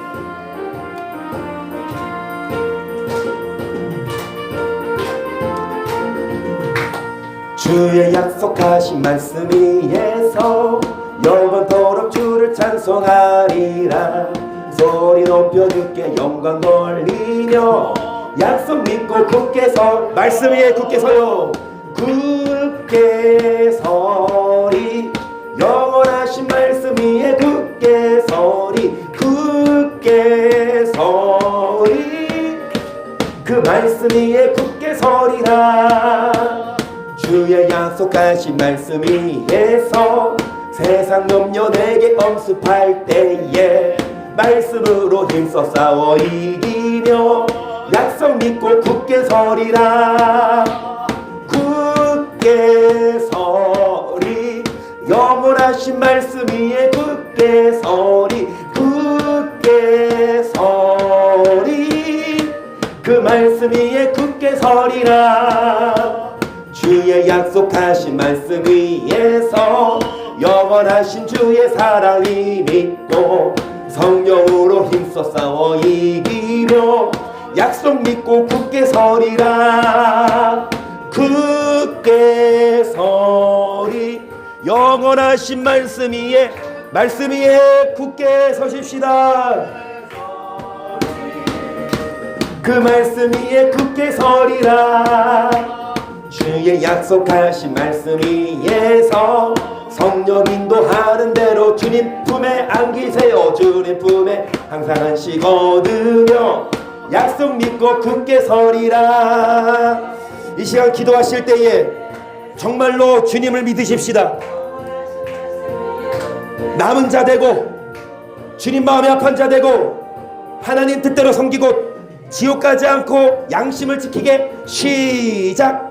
주의 약속하신 말씀 위에서 영원토록 주를 찬송하리라. 소리 높여 주께 영광 돌리며 약속 믿고 굳게 서 말씀 위에 굳게 서요. 굳게 서리 영원하신 말씀 위에 굳게 서리 굳게 서리 그 말씀 위에 굳게 서리라. 주의 약속하신 말씀 위에서 세상 염려 내게 엄습할 때에 말씀으로 힘써 싸워 이기며 약속 믿고 굳게 서리라. 굳게 서리 영원하신 말씀 위에 굳게 서리 굳게 서리 그 말씀 위에 굳게 서리라. 주의 약속하신 말씀 위에서 영원하신 주의 사랑이 믿고 성령으로 힘써 싸워 이기며 약속 믿고 굳게 서리라. 굳게 서리 영원하신 말씀 위에 굳게 서십시다. 그 말씀 위에 굳게 서리라. 주의 약속하신 말씀 위에서 성령 인도하는 대로 주님 품에 안기세요. 주님 품에 항상 안식 얻으며 약속 믿고 굳게 서리라. 이 시간 기도하실 때에 정말로 주님을 믿으십시다. 남은 자 되고 주님 마음에 합한 자 되고 하나님 뜻대로 섬기고 지옥 가지 않고 양심을 지키게 시작.